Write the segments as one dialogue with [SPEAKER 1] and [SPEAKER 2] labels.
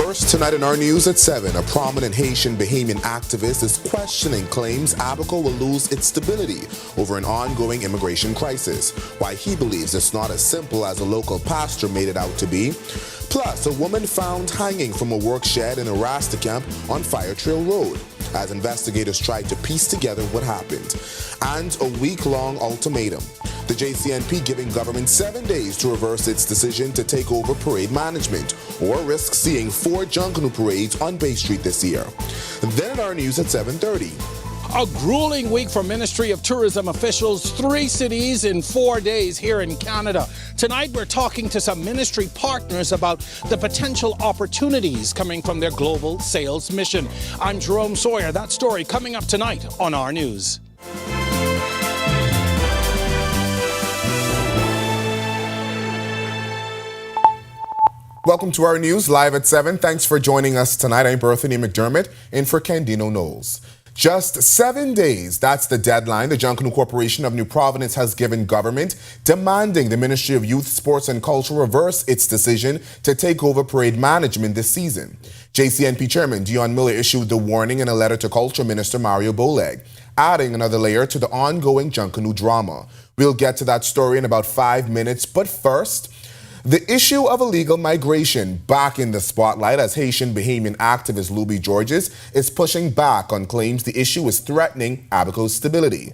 [SPEAKER 1] First, tonight in our news at 7, a prominent Haitian Bahamian activist is questioning claims Abaco will lose its stability over an ongoing immigration crisis, why he believes it's not as simple as a local pastor made it out to be. Plus, a woman found hanging from a work shed in a Rasta camp on Fire Trail Road, as investigators tried to piece together what happened. And a week-long ultimatum. The JCNP giving government 7 days to reverse its decision to take over parade management, or risk seeing 4 Junkanoo parades on Bay Street this year. Then at our news at 7:30.
[SPEAKER 2] A grueling week for Ministry of Tourism officials, 3 cities in 4 days here in Canada. Tonight we're talking to some ministry partners about the potential opportunities coming from their global sales mission. I'm Jerome Sawyer. That story coming up tonight on our news.
[SPEAKER 1] Welcome to our news live at 7. Thanks for joining us tonight. I'm Berthany McDermott in for Candino Knowles. Just 7 days, that's the deadline the Junkanoo Corporation of New Providence has given government, demanding the Ministry of Youth, Sports and Culture reverse its decision to take over parade management this season. JCNP Chairman Dion Miller issued the warning in a letter to Culture Minister Mario Boleg, adding another layer to the ongoing Junkanoo drama. We'll get to that story in about 5 minutes, but first, the issue of illegal migration back in the spotlight as Haitian Bahamian activist Louis Georges is pushing back on claims the issue is threatening Abaco's stability.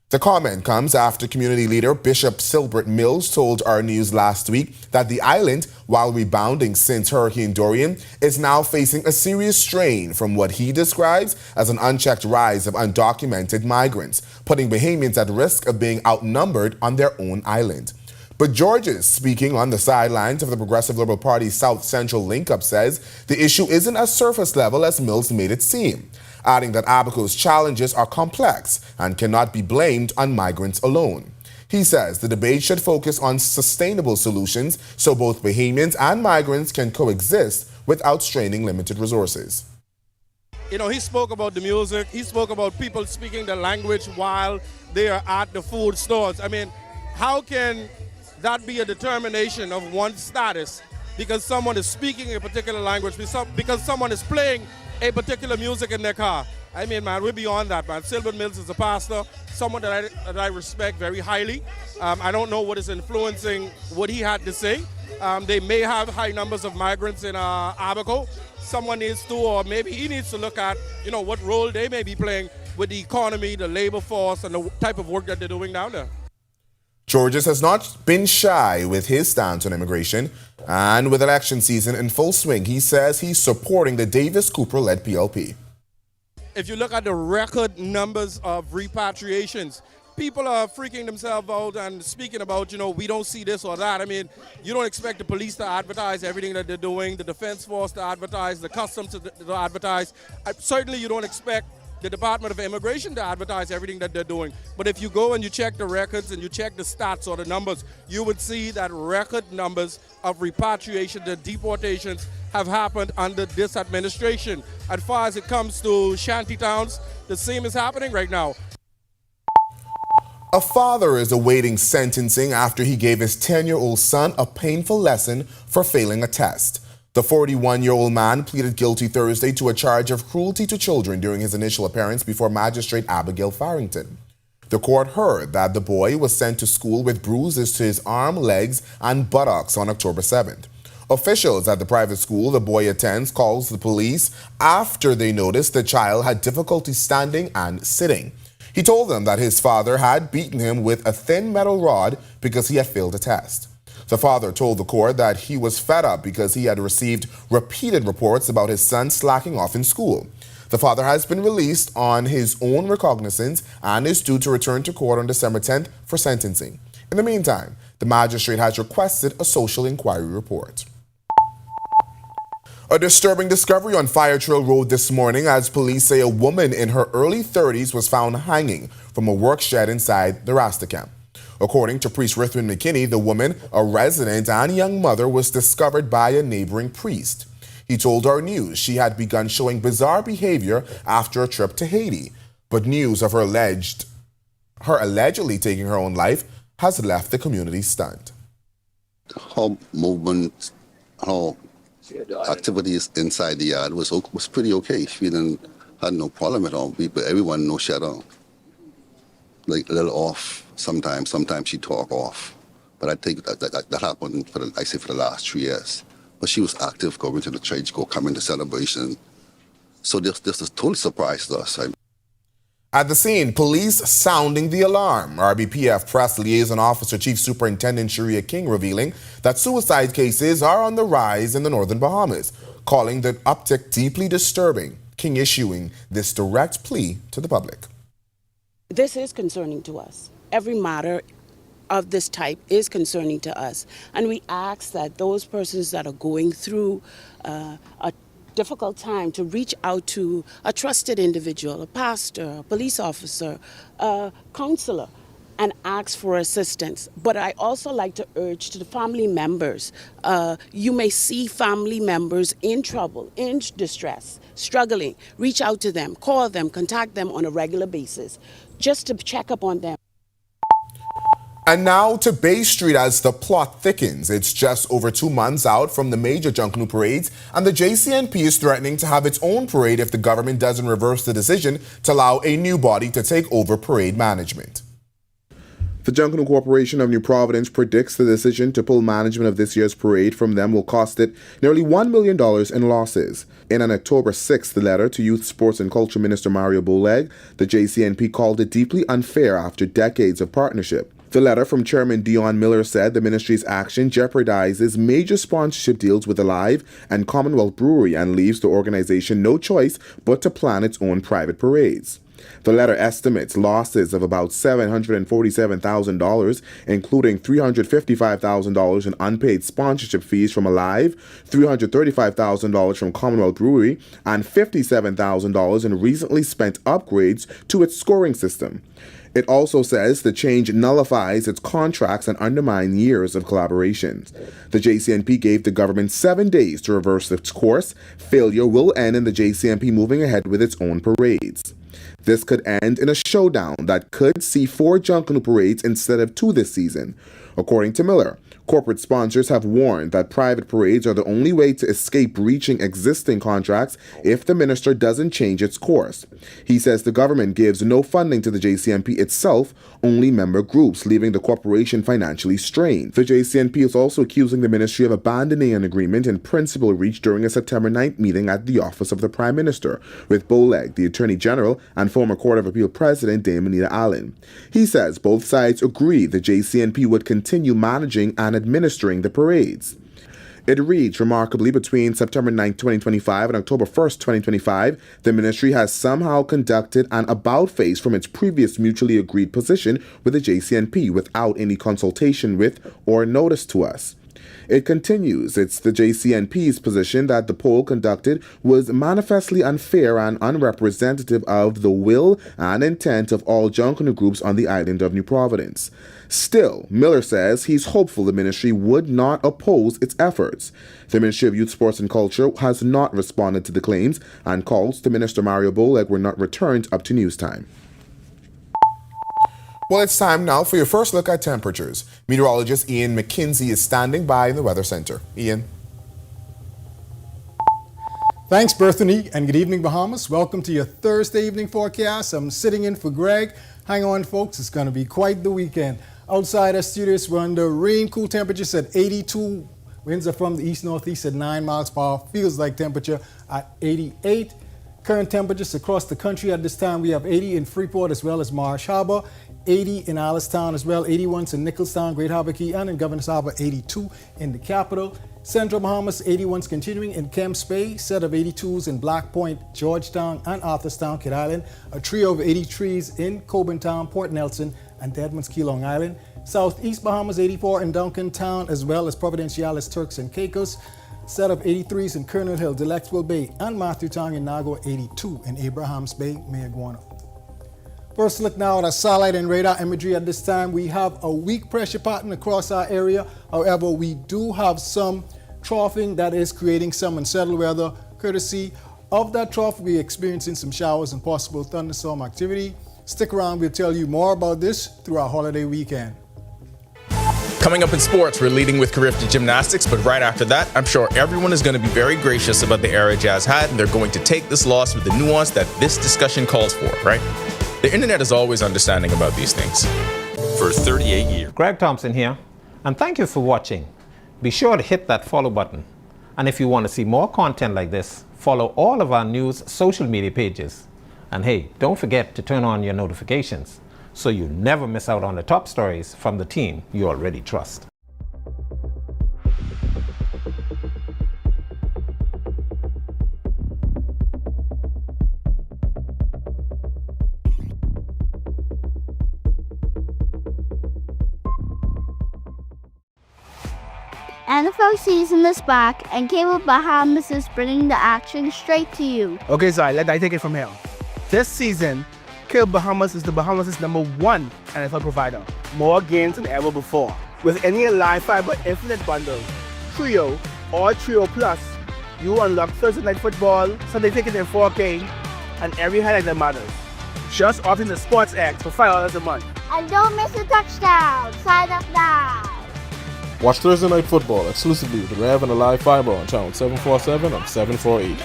[SPEAKER 1] The comment comes after community leader Bishop Silbert Mills told our news last week that the island, while rebounding since Hurricane Dorian, is now facing a serious strain from what he describes as an unchecked rise of undocumented migrants, putting Bahamians at risk of being outnumbered on their own island. But Georges, speaking on the sidelines of the Progressive Liberal Party's South Central link-up, says the issue isn't as surface level as Mills made it seem, adding that Abaco's challenges are complex and cannot be blamed on migrants alone. He says the debate should focus on sustainable solutions so both Bahamians and migrants can coexist without straining limited resources.
[SPEAKER 3] You know, he spoke about the music, he spoke about people speaking the language while they are at the food stores. I mean, how can that be a determination of one's status because someone is speaking a particular language, because someone is playing a particular music in their car? I mean, man, we're beyond that, man. Silbert Mills is a pastor, someone that I respect very highly. I don't know what is influencing what he had to say. They may have high numbers of migrants in Abaco. Someone needs to, or maybe he needs to look at, you know, what role they may be playing with the economy, the labor force, and the type of work that they're doing down there.
[SPEAKER 1] Georges has not been shy with his stance on immigration, and with election season in full swing, he says he's supporting the Davis Cooper-led PLP.
[SPEAKER 3] If you look at the record numbers of repatriations, people are freaking themselves out and speaking about, you know, we don't see this or that. I mean, you don't expect the police to advertise everything that they're doing, the defense force to advertise, the customs to advertise. Certainly you don't expect the Department of Immigration to advertise everything that they're doing. But if you go and you check the records and you check the stats or the numbers, you would see that record numbers of repatriation, the deportations, have happened under this administration. As far as it comes to shanty towns, the same is happening right now.
[SPEAKER 1] A father is awaiting sentencing after he gave his 10-year-old son a painful lesson for failing a test. The 41-year-old man pleaded guilty Thursday to a charge of cruelty to children during his initial appearance before Magistrate Abigail Farrington. The court heard that the boy was sent to school with bruises to his arm, legs, and buttocks on October 7th. Officials at the private school the boy attends called the police after they noticed the child had difficulty standing and sitting. He told them that his father had beaten him with a thin metal rod because he had failed a test. The father told the court that he was fed up because he had received repeated reports about his son slacking off in school. The father has been released on his own recognizance and is due to return to court on December 10th for sentencing. In the meantime, the magistrate has requested a social inquiry report. A disturbing discovery on Fire Trail Road this morning as police say a woman in her early 30s was found hanging from a work shed inside the Rasta camp. According to priest Ruthven McKinney, the woman, a resident and young mother, was discovered by a neighboring priest. He told our news she had begun showing bizarre behavior after a trip to Haiti, but news of her allegedly taking her own life has left the community stunned.
[SPEAKER 4] Her movement, her activities inside the yard was pretty okay. She had no problem at all. Everyone knows she had like a little off sometimes. Sometimes she talk off. But I think that happened for the last 3 years. But she was active going to the church, coming to celebration. So this is totally surprised us.
[SPEAKER 1] At the scene, police sounding the alarm. RBPF Press Liaison Officer Chief Superintendent Sharia King revealing that suicide cases are on the rise in the Northern Bahamas, calling the uptick deeply disturbing. King issuing this direct plea to the public.
[SPEAKER 5] This is concerning to us. Every matter of this type is concerning to us. And we ask that those persons that are going through a difficult time to reach out to a trusted individual, a pastor, a police officer, a counselor, and ask for assistance. But I also like to urge to the family members, you may see family members in trouble, in distress, struggling. Reach out to them, call them, contact them on a regular basis, just to check up on them.
[SPEAKER 1] And now to Bay Street as the plot thickens. It's just over 2 months out from the major Junkanoo parades, and the JCNP is threatening to have its own parade if the government doesn't reverse the decision to allow a new body to take over parade management. The Junkanoo Corporation of New Providence predicts the decision to pull management of this year's parade from them will cost it nearly $1 million in losses. In an October 6th letter to Youth, Sports and Culture Minister Mario Boleg, the JCNP called it deeply unfair after decades of partnership. The letter from Chairman Dion Miller said the ministry's action jeopardizes major sponsorship deals with Alive and Commonwealth Brewery and leaves the organization no choice but to plan its own private parades. The letter estimates losses of about $747,000, including $355,000 in unpaid sponsorship fees from Alive, $335,000 from Commonwealth Brewery, and $57,000 in recently spent upgrades to its scoring system. It also says the change nullifies its contracts and undermines years of collaboration. The JCNP gave the government 7 days to reverse its course. Failure will end in the JCNP moving ahead with its own parades. This could end in a showdown that could see 4 Junkanoo parades instead of 2 this season. According to Miller, corporate sponsors have warned that private parades are the only way to escape breaching existing contracts if the minister doesn't change its course. He says the government gives no funding to the JCNP itself, only member groups, leaving the corporation financially strained. The JCNP is also accusing the ministry of abandoning an agreement in principle reached during a September 9th meeting at the office of the Prime Minister with Boleg, the Attorney General, and former Court of Appeal President Dame Anita Allen. He says both sides agree the JCNP would continue managing and administering the parades. It reads, remarkably, between September 9, 2025 and October 1, 2025, the ministry has somehow conducted an about-face from its previous mutually agreed position with the JCNP without any consultation with or notice to us. It continues, it's the JCNP's position that the poll conducted was manifestly unfair and unrepresentative of the will and intent of all Junkanoo groups on the island of New Providence. Still, Miller says he's hopeful the ministry would not oppose its efforts. The Ministry of Youth, Sports and Culture has not responded to the claims, and calls to Minister Mario Boleg were not returned up to news time. Well, it's time now for your first look at temperatures. Meteorologist Ian McKinsey is standing by in the Weather Center. Ian.
[SPEAKER 6] Thanks, Berthany, and good evening, Bahamas. Welcome to your Thursday evening forecast. I'm sitting in for Greg. Hang on, folks. It's going to be quite the weekend. Outside our studios, we're under rain, cool temperatures at 82. Winds are from the east-northeast at 9 miles per hour. Feels like temperature at 88. Current temperatures across the country at this time, we have 80 in Freeport as well as Marsh Harbor, 80 in Allenstown as well, 81 in Nicholstown, Great Harbor Key, and in Governor's Harbor, 82 in the capital. Central Bahamas, 81s continuing in Kemps Bay, set of 82s in Black Point, Georgetown, and Arthurstown, Kidd Island, a trio of 83s in Coburn Town, Port Nelson, and Deadman's Key, Long Island. Southeast Bahamas, 84 in Duncan Town, as well as Providenciales, Turks and Caicos, set of 83s in Colonel Hill, Delectable Bay, and Matthewtown in Nago, 82 in Abrahams Bay, Mayaguana. First look now at our satellite and radar imagery. At this time, we have a weak pressure pattern across our area. However, we do have some troughing that is creating some unsettled weather. Courtesy of that trough, we're experiencing some showers and possible thunderstorm activity. Stick around, we'll tell you more about this through our holiday weekend.
[SPEAKER 7] Coming up in sports, we're leading with Carifta Gymnastics, but right after that, I'm sure everyone is going to be very gracious about the era Jazz had, and they're going to take this loss with the nuance that this discussion calls for, right? The internet is always understanding about these things. For 38 years.
[SPEAKER 8] Greg Thompson here, and thank you for watching. Be sure to hit that follow button. And if you want to see more content like this, follow all of our news social media pages. And hey, don't forget to turn on your notifications so you never miss out on the top stories from the team you already trust.
[SPEAKER 9] NFL season is back, and Cable Bahamas is bringing the action straight to you.
[SPEAKER 10] Okay, so let I take it from here. This season, Cable Bahamas is the Bahamas' #1 NFL provider. More games than ever before. With any live fiber infinite bundle, Trio or Trio Plus, you unlock Thursday Night Football, Sunday Ticket in 4K, and every highlight that matters. Just opt in the Sports X for $5 a month.
[SPEAKER 9] And don't miss a touchdown. Sign up now.
[SPEAKER 11] Watch Thursday Night Football exclusively with Rev and the Live Fiber on channel 747 and 748.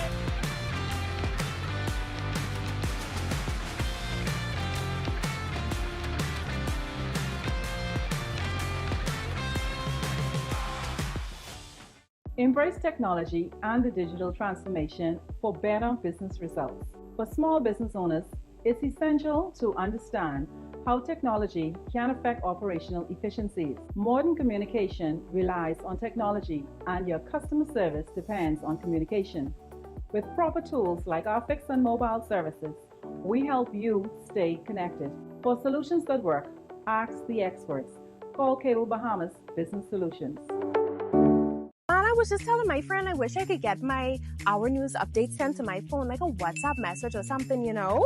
[SPEAKER 12] Embrace technology and the digital transformation for better business results. For small business owners, it's essential to understand how technology can affect operational efficiencies. Modern communication relies on technology, and your customer service depends on communication. With proper tools like our fixed and mobile services, we help you stay connected. For solutions that work, ask the experts. Call Cable Bahamas Business Solutions.
[SPEAKER 13] And I was just telling my friend I wish I could get my Our News updates sent to my phone, like a WhatsApp message or something, you know?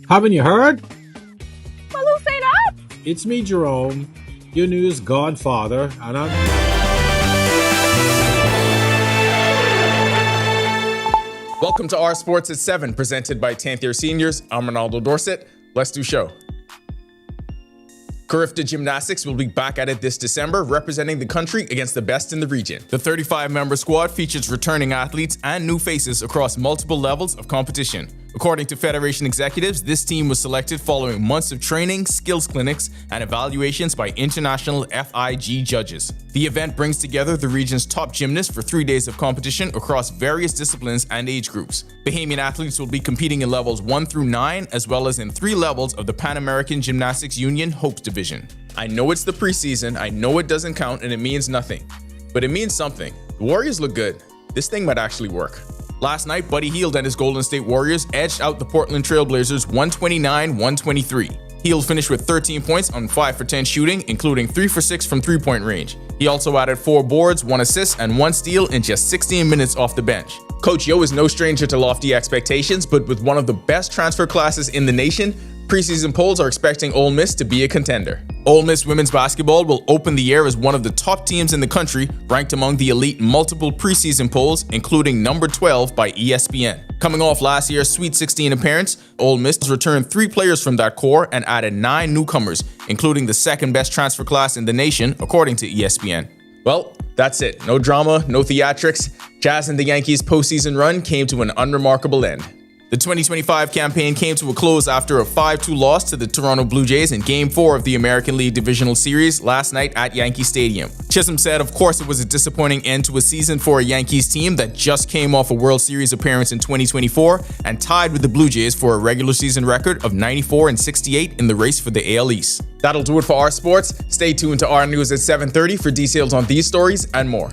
[SPEAKER 2] Haven't you heard?
[SPEAKER 13] Well, who say that?
[SPEAKER 2] It's me, Jerome, your news godfather, and I'm...
[SPEAKER 7] Welcome to Our Sports at 7, presented by 10th Year Seniors. I'm Ronaldo Dorset. Let's do show. Carifta Gymnastics will be back at it this December, representing the country against the best in the region. The 35-member squad features returning athletes and new faces across multiple levels of competition. According to Federation executives, this team was selected following months of training, skills clinics, and evaluations by international FIG judges. The event brings together the region's top gymnasts for 3 days of competition across various disciplines and age groups. Bahamian athletes will be competing in levels 1 through 9, as well as in 3 levels of the Pan American Gymnastics Union Hopes Division. I know it's the preseason, I know it doesn't count, and it means nothing. But it means something. The Warriors look good. This thing might actually work. Last night, Buddy Hield and his Golden State Warriors edged out the Portland Trail Blazers 129-123. Hield finished with 13 points on 5 for 10 shooting, including 3 for 6 from three-point range. He also added 4 boards, 1 assist, and 1 steal in just 16 minutes off the bench. Coach Yo is no stranger to lofty expectations, but with one of the best transfer classes in the nation, preseason polls are expecting Ole Miss to be a contender. Ole Miss women's basketball will open the year as one of the top teams in the country, ranked among the elite in multiple preseason polls, including number 12 by ESPN. Coming off last year's Sweet 16 appearance, Ole Miss returned 3 players from that core and added 9 newcomers, including the second best transfer class in the nation, according to ESPN. Well, that's it. No drama, no theatrics. Jazz and the Yankees' postseason run came to an unremarkable end. The 2025 campaign came to a close after a 5-2 loss to the Toronto Blue Jays in Game 4 of the American League Divisional Series last night at Yankee Stadium. Chisholm said, of course, it was a disappointing end to a season for a Yankees team that just came off a World Series appearance in 2024 and tied with the Blue Jays for a regular season record of 94-68 in the race for the AL East. That'll do it for Our Sports. Stay tuned to Our News at 7:30 for details on these stories and more.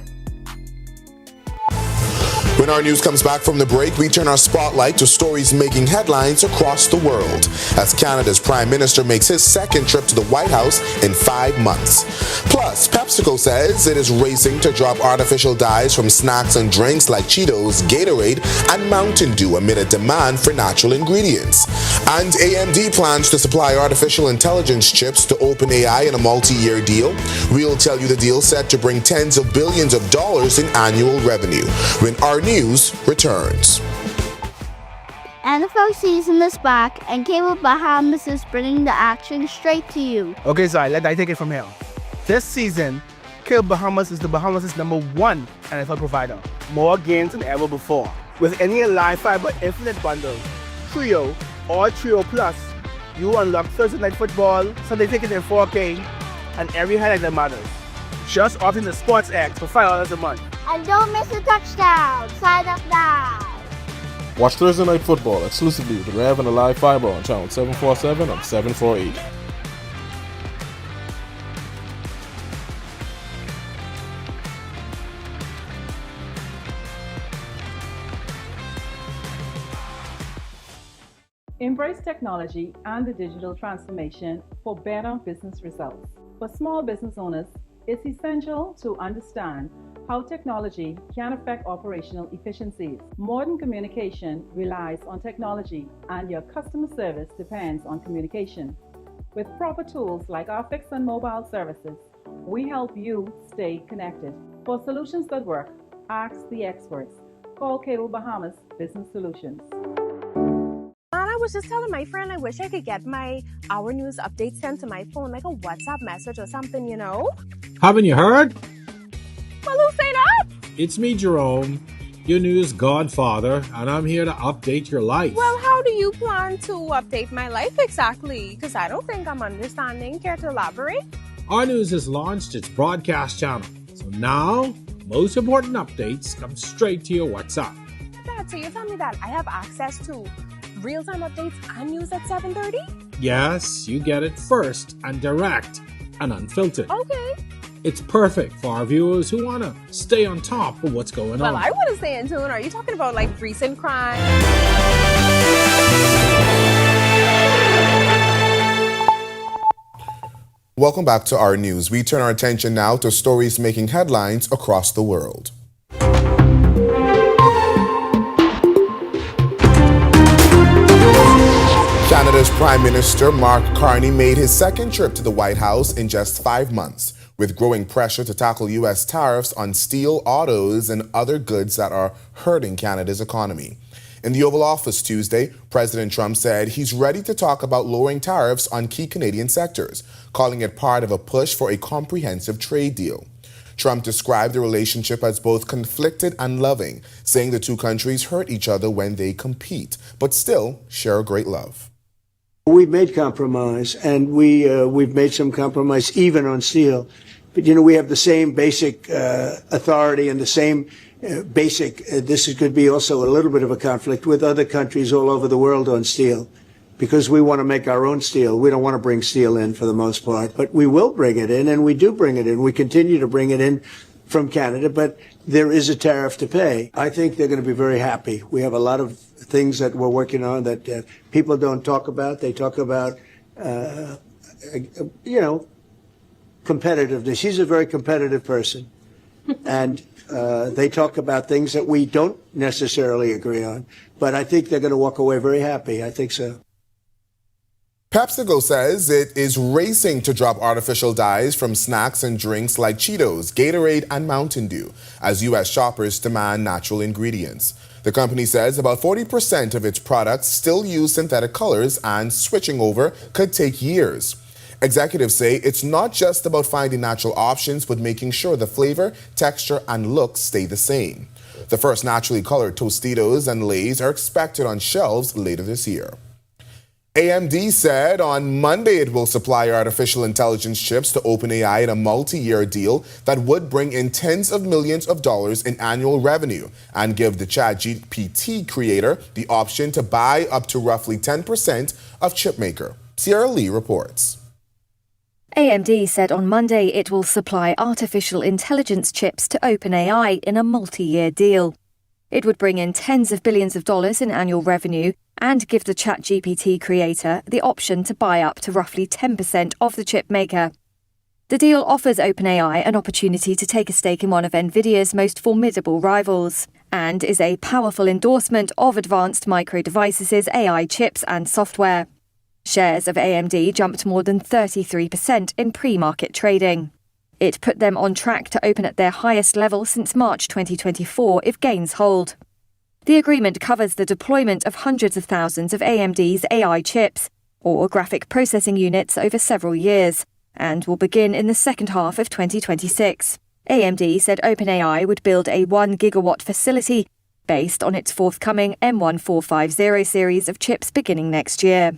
[SPEAKER 1] When Our News comes back from the break, we turn our spotlight to stories making headlines across the world as Canada's Prime Minister makes his second trip to the White House in 5 months. Plus, PepsiCo says it is racing to drop artificial dyes from snacks and drinks like Cheetos, Gatorade, and Mountain Dew amid a demand for natural ingredients. And AMD plans to supply artificial intelligence chips to OpenAI in a multi-year deal. We'll tell you the deal set to bring tens of billions of dollars in annual revenue when Our News returns.
[SPEAKER 9] NFL season is back, and Cable Bahamas is bringing the action straight to you.
[SPEAKER 10] Okay, so let I take it from here. This season, Kill Bahamas is the Bahamas' #1 NFL provider. More games than ever before. With any Live Fiber Infinite bundle, Trio or Trio Plus, you unlock Thursday Night Football, Sunday Ticket in 4K, and every highlight that matters. Just opt in the Sports X for $5 a month.
[SPEAKER 9] And don't miss a touchdown. Sign up now.
[SPEAKER 11] Watch Thursday Night Football exclusively with Rev and the Live Fiber on channel 747 and 748.
[SPEAKER 12] Embrace technology and the digital transformation for better business results. For small business owners, it's essential to understand how technology can affect operational efficiencies. Modern communication relies on technology, and your customer service depends on communication. With proper tools like our fixed and mobile services, we help you stay connected. For solutions that work, ask the experts. Call Cable Bahamas Business Solutions.
[SPEAKER 13] And I was just telling my friend I wish I could get my Our News updates sent to my phone, like a WhatsApp message or something, you know?
[SPEAKER 2] Haven't you heard?
[SPEAKER 13] Well, who say that?
[SPEAKER 2] It's me, Jerome, your news godfather, and I'm here to update your life.
[SPEAKER 13] Well, how do you plan to update my life exactly? Because I don't think I'm understanding. Care to elaborate?
[SPEAKER 2] Our News has launched its broadcast channel, so now most important updates come straight to your WhatsApp.
[SPEAKER 13] Dad, so you tell me that I have access to real-time updates and news at 7:30?
[SPEAKER 2] Yes, you get it first and direct and unfiltered.
[SPEAKER 13] Okay.
[SPEAKER 2] It's perfect for our viewers who want to stay on top of what's going on.
[SPEAKER 13] Well, I want to stay in tune. Are you talking about like recent crime?
[SPEAKER 1] Welcome back to our news. We turn our attention now to stories making headlines across the world. Canada's Prime Minister Mark Carney made his second trip to the White House in just 5 months, with growing pressure to tackle U.S. tariffs on steel, autos, and other goods that are hurting Canada's economy. In the Oval Office Tuesday, President Trump said he's ready to talk about lowering tariffs on key Canadian sectors, calling it part of a push for a comprehensive trade deal. Trump described the relationship as both conflicted and loving, saying the two countries hurt each other when they compete, but still share a great love.
[SPEAKER 14] We've made compromise, and we've made some compromise even on steel. But, you know, we have the same basic authority and the same basic, this could be also a little bit of a conflict with other countries all over the world on steel, because we want to make our own steel. We don't want to bring steel in for the most part, but we will bring it in, and we do bring it in. We continue to bring it in from Canada, but there is a tariff to pay. I think they're going to be very happy. We have a lot of things that we're working on that people don't talk about. They talk about, competitiveness. He's a very competitive person. And they talk about things that we don't necessarily agree on. But I think they're going to walk away very happy. I think so.
[SPEAKER 1] PepsiCo says it is racing to drop artificial dyes from snacks and drinks like Cheetos, Gatorade, and Mountain Dew, as U.S. shoppers demand natural ingredients. The company says about 40% of its products still use synthetic colors, and switching over could take years. Executives say it's not just about finding natural options, but making sure the flavor, texture, and look stay the same. The first naturally colored Tostitos and Lay's are expected on shelves later this year. AMD said on Monday it will supply artificial intelligence chips to OpenAI in a multi-year deal that would bring in tens of millions of dollars in annual revenue and give the ChatGPT creator the option to buy up to roughly 10% of chipmaker. Sierra Lee reports.
[SPEAKER 15] AMD said on Monday it will supply artificial intelligence chips to OpenAI in a multi-year deal. It would bring in tens of billions of dollars in annual revenue and give the ChatGPT creator the option to buy up to roughly 10% of the chip maker. The deal offers OpenAI an opportunity to take a stake in one of NVIDIA's most formidable rivals and is a powerful endorsement of Advanced Micro Devices' AI chips and software. Shares of AMD jumped more than 33% in pre-market trading. It put them on track to open at their highest level since March 2024 if gains hold. The agreement covers the deployment of hundreds of thousands of AMD's AI chips, or graphic processing units, over several years, and will begin in the second half of 2026. AMD said OpenAI would build a 1 gigawatt facility based on its forthcoming M1450 series of chips beginning next year.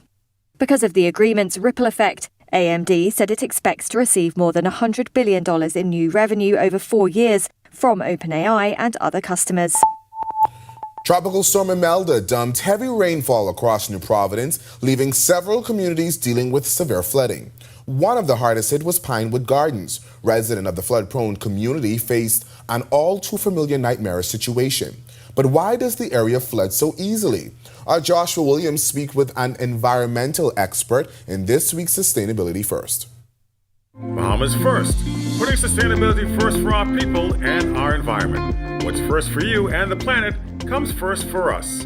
[SPEAKER 15] Because of the agreement's ripple effect, AMD said it expects to receive more than $100 billion in new revenue over 4 years from OpenAI and other customers.
[SPEAKER 1] Tropical Storm Imelda dumped heavy rainfall across New Providence, leaving several communities dealing with severe flooding. One of the hardest hit was Pinewood Gardens. Resident of the flood-prone community faced an all-too-familiar nightmare situation. But why does the area flood so easily? Our Joshua Williams speaks with an environmental expert in this week's Sustainability First.
[SPEAKER 16] Bahamas First, putting sustainability first for our people and our environment. What's first for you and the planet comes first for us.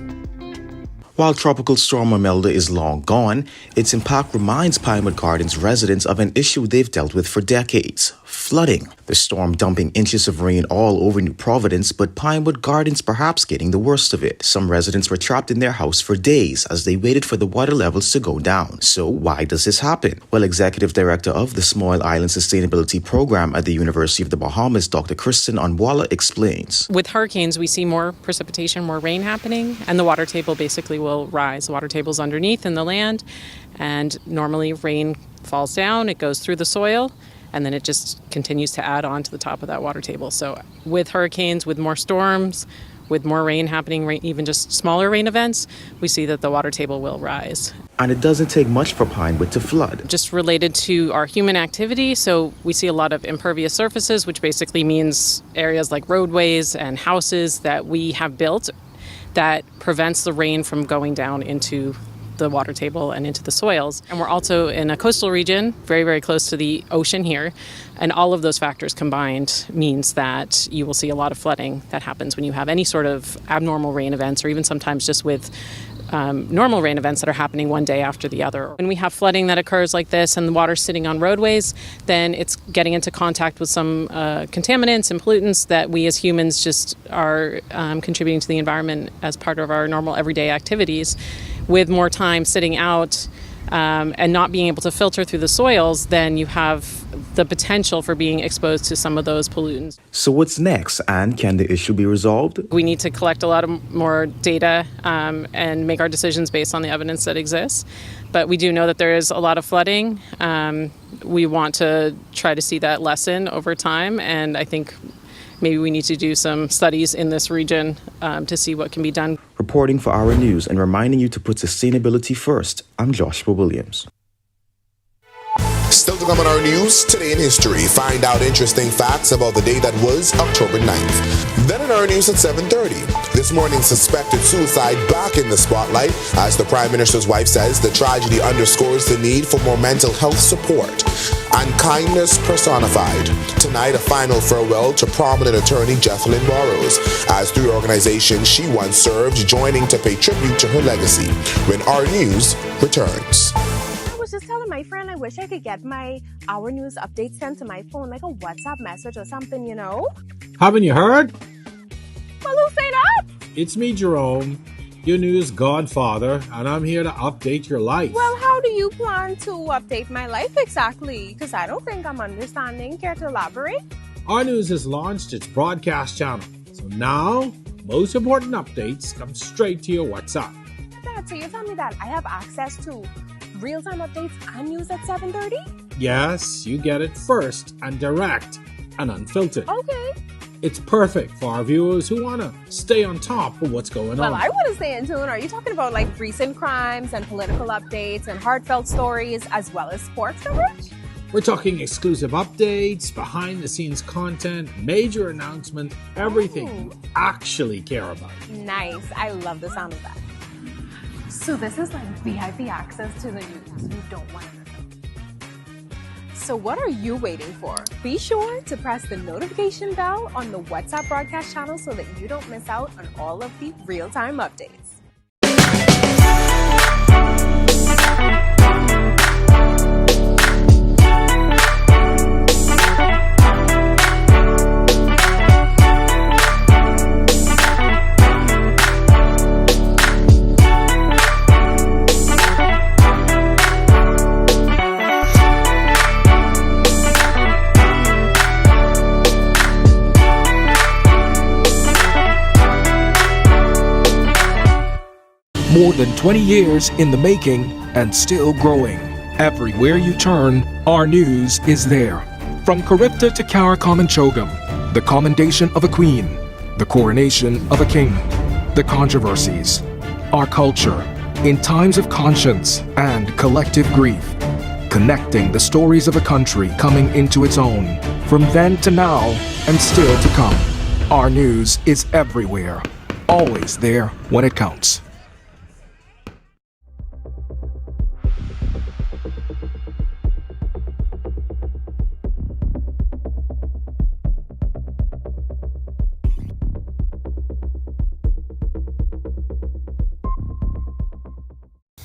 [SPEAKER 17] While Tropical Storm Imelda is long gone, its impact reminds Pinewood Gardens residents of an issue they've dealt with for decades: flooding. The storm dumping inches of rain all over New Providence, but Pinewood Gardens perhaps getting the worst of it. Some residents were trapped in their house for days as they waited for the water levels to go down. So why does this happen? Well, Executive Director of the Small Island Sustainability Program at the University of the Bahamas, Dr. Kristen Onwala, explains.
[SPEAKER 18] With hurricanes, we see more precipitation, more rain happening, and the water table basically will rise. The water table's underneath in the land, and normally rain falls down, it goes through the soil, and then it just continues to add on to the top of that water table. So with hurricanes, with more storms, with more rain happening, even just smaller rain events, we see that the water table will rise.
[SPEAKER 17] And it doesn't take much for Pinewood to flood.
[SPEAKER 18] Just related to our human activity, so we see a lot of impervious surfaces, which basically means areas like roadways and houses that we have built that prevents the rain from going down into the water table and into the soils. And we're also in a coastal region, very, very close to the ocean here. And all of those factors combined means that you will see a lot of flooding that happens when you have any sort of abnormal rain events, or even sometimes just with normal rain events that are happening one day after the other. When we have flooding that occurs like this and the water's sitting on roadways, then it's getting into contact with some contaminants and pollutants that we as humans just are contributing to the environment as part of our normal everyday activities. With more time sitting out and not being able to filter through the soils, then you have the potential for being exposed to some of those pollutants.
[SPEAKER 17] So what's next, and can the issue be resolved?
[SPEAKER 18] We need to collect a lot of more data and make our decisions based on the evidence that exists. But we do know that there is a lot of flooding. We want to try to see that lessen over time, and I think maybe we need to do some studies in this region to see what can be done.
[SPEAKER 17] Reporting for Our News and reminding you to put sustainability first, I'm Joshua Williams.
[SPEAKER 1] Still to come on Our News, Today in History. Find out interesting facts about the day that was October 9th. Then in Our News at 7:30. This morning, suspected suicide back in the spotlight. As the Prime Minister's wife says, the tragedy underscores the need for more mental health support. And kindness personified. Tonight, a final farewell to prominent attorney Jethlyn Burrows, as through organizations she once served, joining to pay tribute to her legacy. When Our News returns.
[SPEAKER 13] I was just telling my friend I wish I could get my Our News updates sent to my phone, like a WhatsApp message or something, you know?
[SPEAKER 2] Haven't you heard?
[SPEAKER 13] Well, who say that?
[SPEAKER 2] It's me, Jerome, your news godfather, and I'm here to update your life.
[SPEAKER 13] Well, how do you plan to update my life exactly? Because I don't think I'm understanding. Care to elaborate?
[SPEAKER 2] Our News has launched its broadcast channel, so now most important updates come straight to your WhatsApp.
[SPEAKER 13] Dad, so you tell me that I have access to real-time updates and news at 7:30?
[SPEAKER 2] Yes, you get it first and direct and unfiltered.
[SPEAKER 13] Okay.
[SPEAKER 2] It's perfect for our viewers who want to stay on top of what's going on.
[SPEAKER 13] Well, I want to stay in tune. Are you talking about like recent crimes and political updates and heartfelt stories as well as sports coverage?
[SPEAKER 2] We're talking exclusive updates, behind-the-scenes content, major announcement, everything you actually care about.
[SPEAKER 13] Nice. I love the sound of that. So this is like VIP access to the news you don't want to miss. So what are you waiting for? Be sure to press the notification bell on the WhatsApp broadcast channel so that you don't miss out on all of the real-time updates.
[SPEAKER 19] More than 20 years in the making and still growing. Everywhere you turn, our news is there. From Charybdis to Caricom and Chogam, the commendation of a queen, the coronation of a king, the controversies, our culture, in times of conscience and collective grief, connecting the stories of a country coming into its own, from then to now and still to come. Our news is everywhere, always there when it counts.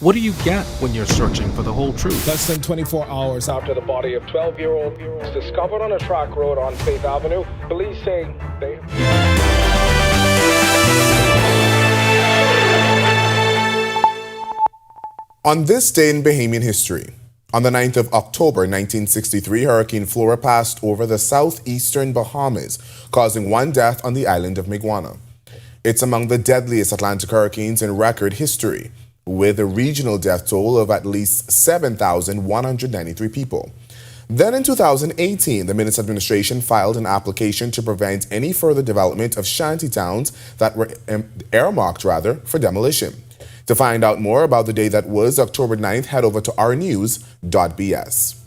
[SPEAKER 19] What do you get when you're searching for the whole truth?
[SPEAKER 2] Less than 24 hours after the body of 12-year-old was discovered on a track road on Faith Avenue, police say they...
[SPEAKER 1] On this day in Bahamian history, on the 9th of October 1963, Hurricane Flora passed over the southeastern Bahamas, causing one death on the island of Miguana. It's among the deadliest Atlantic hurricanes in record history, with a regional death toll of at least 7,193 people. Then in 2018, the Minutes administration filed an application to prevent any further development of shanty towns that were earmarked for demolition. To find out more about the day that was October 9th, head over to ournews.bs.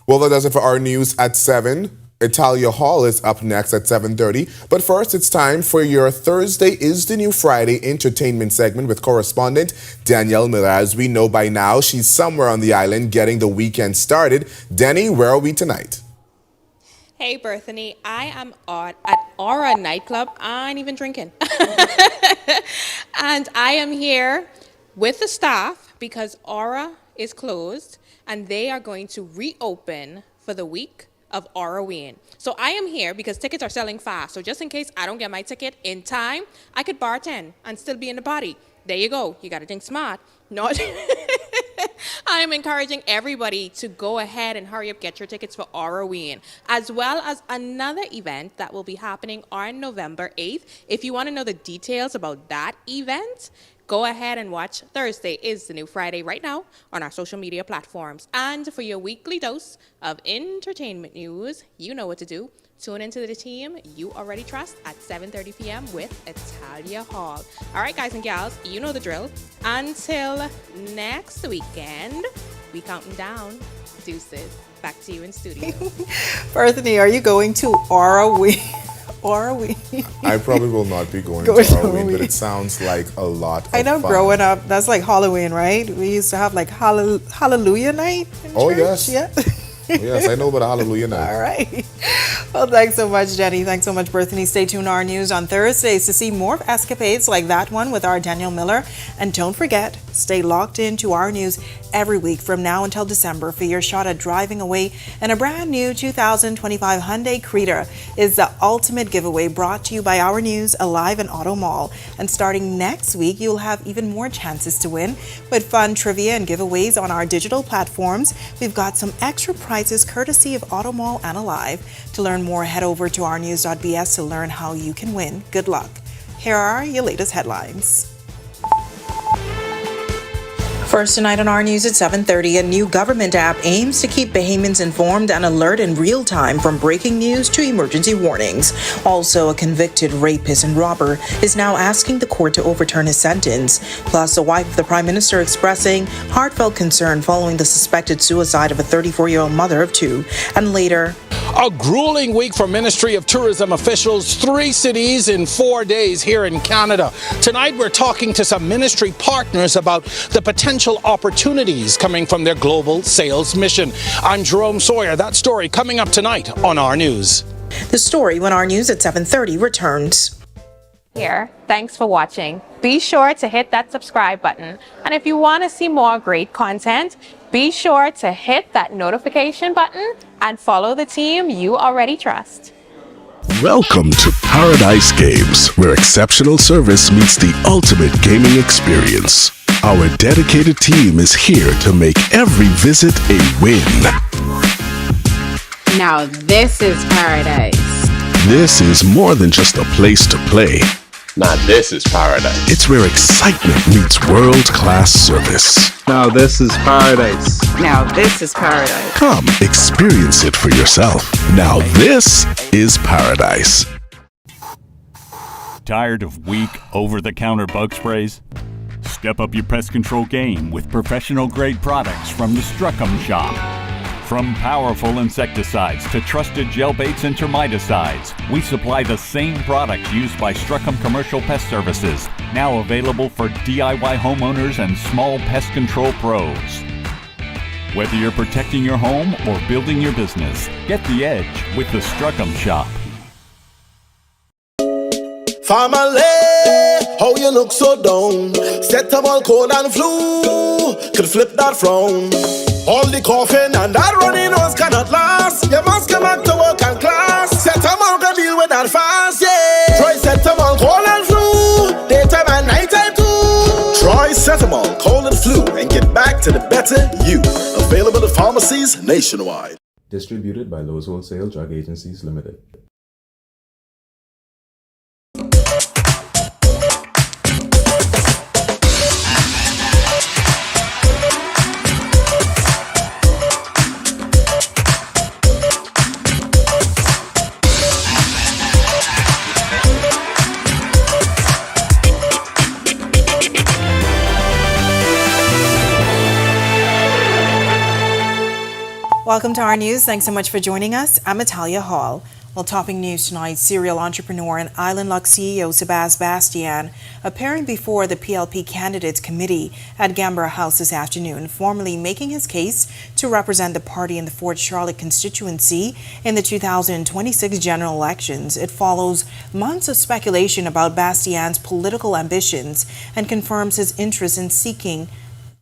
[SPEAKER 1] Well, that does it for our news at 7. Italia Hall is up next at 7:30. But first, it's time for your Thursday is the New Friday entertainment segment with correspondent Danielle Miller. As we know by now, she's somewhere on the island getting the weekend started. Denny, where are we tonight?
[SPEAKER 20] Hey, Berthany, I am at Aura nightclub. I ain't even drinking. And I am here with the staff because Aura is closed and they are going to reopen for the week of Aura-ween. So I am here because tickets are selling fast. So just in case I don't get my ticket in time, I could bartend and still be in the party. There you go. You got to think smart. Not. I am encouraging everybody to go ahead and hurry up, get your tickets for Aura-ween, as well as another event that will be happening on November 8th. If you want to know the details about that event, go ahead and watch Thursday is the New Friday right now on our social media platforms. And for your weekly dose of entertainment news, you know what to do. Tune into the team you already trust at 7:30 p.m. with Italia Hall. All right, guys and gals, you know the drill. Until next weekend, we counting down. Deuces. Back to you in studio.
[SPEAKER 21] Berthany, are you going to Aura-ween? Aura-ween?
[SPEAKER 1] I probably will not be going to Aura-ween, but it sounds like a lot of fun.
[SPEAKER 21] I know growing up, that's like Halloween, right? We used to have like Hallelujah night in church.
[SPEAKER 1] Yes.
[SPEAKER 21] Yeah.
[SPEAKER 1] Yes, I know about Hallelujah night.
[SPEAKER 21] All right. Well, thanks so much, Jenny. Thanks so much, Berthany. Stay tuned to our news on Thursdays to see more escapades like that one with our Danielle Miller. And don't forget, stay locked into our news every week from now until December for your shot at driving away in a brand new 2025 Hyundai Creta. Is the ultimate giveaway brought to you by Our News, Alive and Auto Mall. And starting next week, you'll have even more chances to win with fun trivia and giveaways on our digital platforms. We've got some extra prizes courtesy of Auto Mall and Alive. To learn more, head over to ournews.bs to learn how you can win. Good luck. Here are your latest headlines. First tonight on our news at 7:30, a new government app aims to keep Bahamians informed and alert in real time from breaking news to emergency warnings. Also, a convicted rapist and robber is now asking the court to overturn his sentence. Plus, the wife of the Prime Minister expressing heartfelt concern following the suspected suicide of a 34-year-old mother of two. And later,
[SPEAKER 2] a grueling week for Ministry of Tourism officials, 3 cities in 4 days here in Canada. Tonight, we're talking to some ministry partners about the potential opportunities coming from their global sales mission. I'm Jerome Sawyer. That story coming up tonight on Our News.
[SPEAKER 21] The story when Our News at 7:30 returns.
[SPEAKER 20] Here, thanks for watching. Be sure to hit that subscribe button. And if you want to see more great content, be sure to hit that notification button and follow the team you already trust.
[SPEAKER 22] Welcome to Paradise Games, where exceptional service meets the ultimate gaming experience. Our dedicated team is here to make every visit a win.
[SPEAKER 23] Now this is paradise.
[SPEAKER 22] This is more than just a place to play.
[SPEAKER 3] Now this is paradise.
[SPEAKER 22] It's where excitement meets world-class service.
[SPEAKER 4] Now this is paradise.
[SPEAKER 23] Now this is paradise.
[SPEAKER 22] Come experience it for yourself. Now this is paradise.
[SPEAKER 24] Tired of weak, over-the-counter bug sprays? Step up your pest control game with professional-grade products from the Struckham Shop. From powerful insecticides to trusted gel baits and termiticides, we supply the same products used by Struckham Commercial Pest Services, now available for DIY homeowners and small pest control pros. Whether you're protecting your home or building your business, get the edge with the Struckham Shop.
[SPEAKER 25] Family, how you look so down? Set up all cold and flu, could flip that frown. All the coughing and that runny nose cannot last. You must come back to work and class. Set up all can deal with that fast, yeah. Try set up all cold and flu, daytime and nighttime too. Try Setamol, cold and flu, and get back to the better you. Available at pharmacies nationwide.
[SPEAKER 26] Distributed by Lowe's Wholesale Drug Agencies Limited.
[SPEAKER 21] Welcome to our news. Thanks so much for joining us. I'm Natalia Hall. Well, topping news tonight, serial entrepreneur and Island Luck CEO Sebas Bastian appearing before the PLP Candidates Committee at Gambara House this afternoon, formally making his case to represent the party in the Fort Charlotte constituency in the 2026 general elections. It follows months of speculation about Bastian's political ambitions and confirms his interest in seeking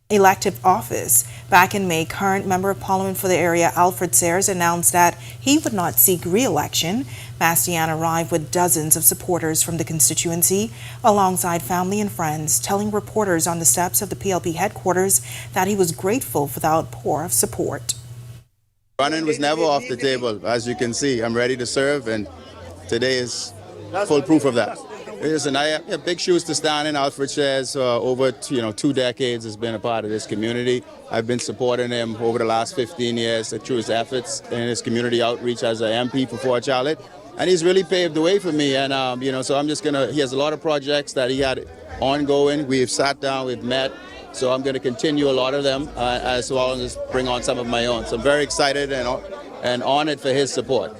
[SPEAKER 21] elective office. Back in May, current Member of Parliament for the area Alfred Sayers announced that he would not seek re-election. Bastian arrived with dozens of supporters from the constituency alongside family and friends, telling reporters on the steps of the PLP headquarters that he was grateful for the outpour of support.
[SPEAKER 27] Running was never off the table. As you can see, I'm ready to serve, and today is full proof of that. Listen, I have big shoes to stand in. Alfred Sayers, over 2 decades, has been a part of this community. I've been supporting him over the last 15 years through his efforts in his community outreach as an MP for Fort Charlotte. And he's really paved the way for me. And, so I'm just he has a lot of projects that he had ongoing. We've sat down, we've met. So I'm going to continue a lot of them as well as bring on some of my own. So I'm very excited and honored for his support.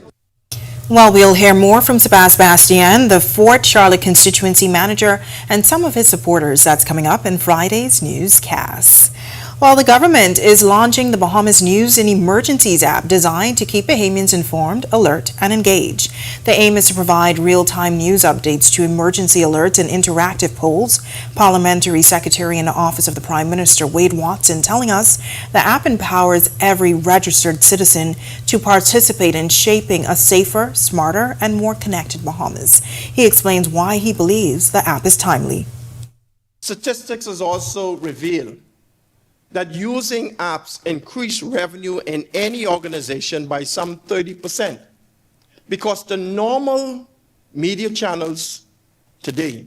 [SPEAKER 21] Well, we'll hear more from Sebas Bastian, the Fort Charlotte constituency manager, and some of his supporters. That's coming up in Friday's newscast. While the government is launching the Bahamas News and Emergencies app designed to keep Bahamians informed, alert, and engaged. The aim is to provide real-time news updates to emergency alerts and interactive polls. Parliamentary Secretary in the Office of the Prime Minister, Wade Watson, telling us the app empowers every registered citizen to participate in shaping a safer, smarter, and more connected Bahamas. He explains why he believes the app is timely.
[SPEAKER 28] Statistics has also revealed that using apps increase revenue in any organization by some 30%, because the normal media channels today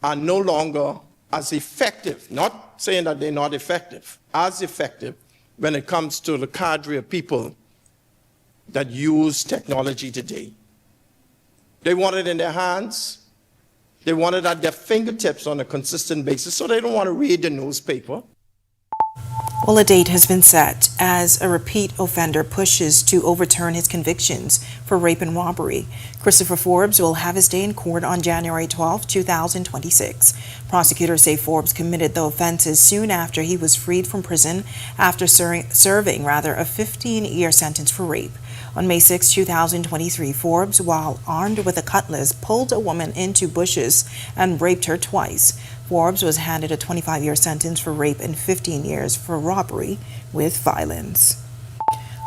[SPEAKER 28] are no longer as effective, not saying that they're not effective, as effective when it comes to the cadre of people that use technology today. They want it in their hands, they want it at their fingertips on a consistent basis, so they don't want to read the newspaper.
[SPEAKER 21] Well, a date has been set as a repeat offender pushes to overturn his convictions for rape and robbery. Christopher Forbes will have his day in court on January 12, 2026. Prosecutors say Forbes committed the offenses soon after he was freed from prison after serving a 15-year sentence for rape. On May 6, 2023, Forbes, while armed with a cutlass, pulled a woman into bushes and raped her twice. Forbes was handed a 25-year sentence for rape and 15 years for robbery with violence.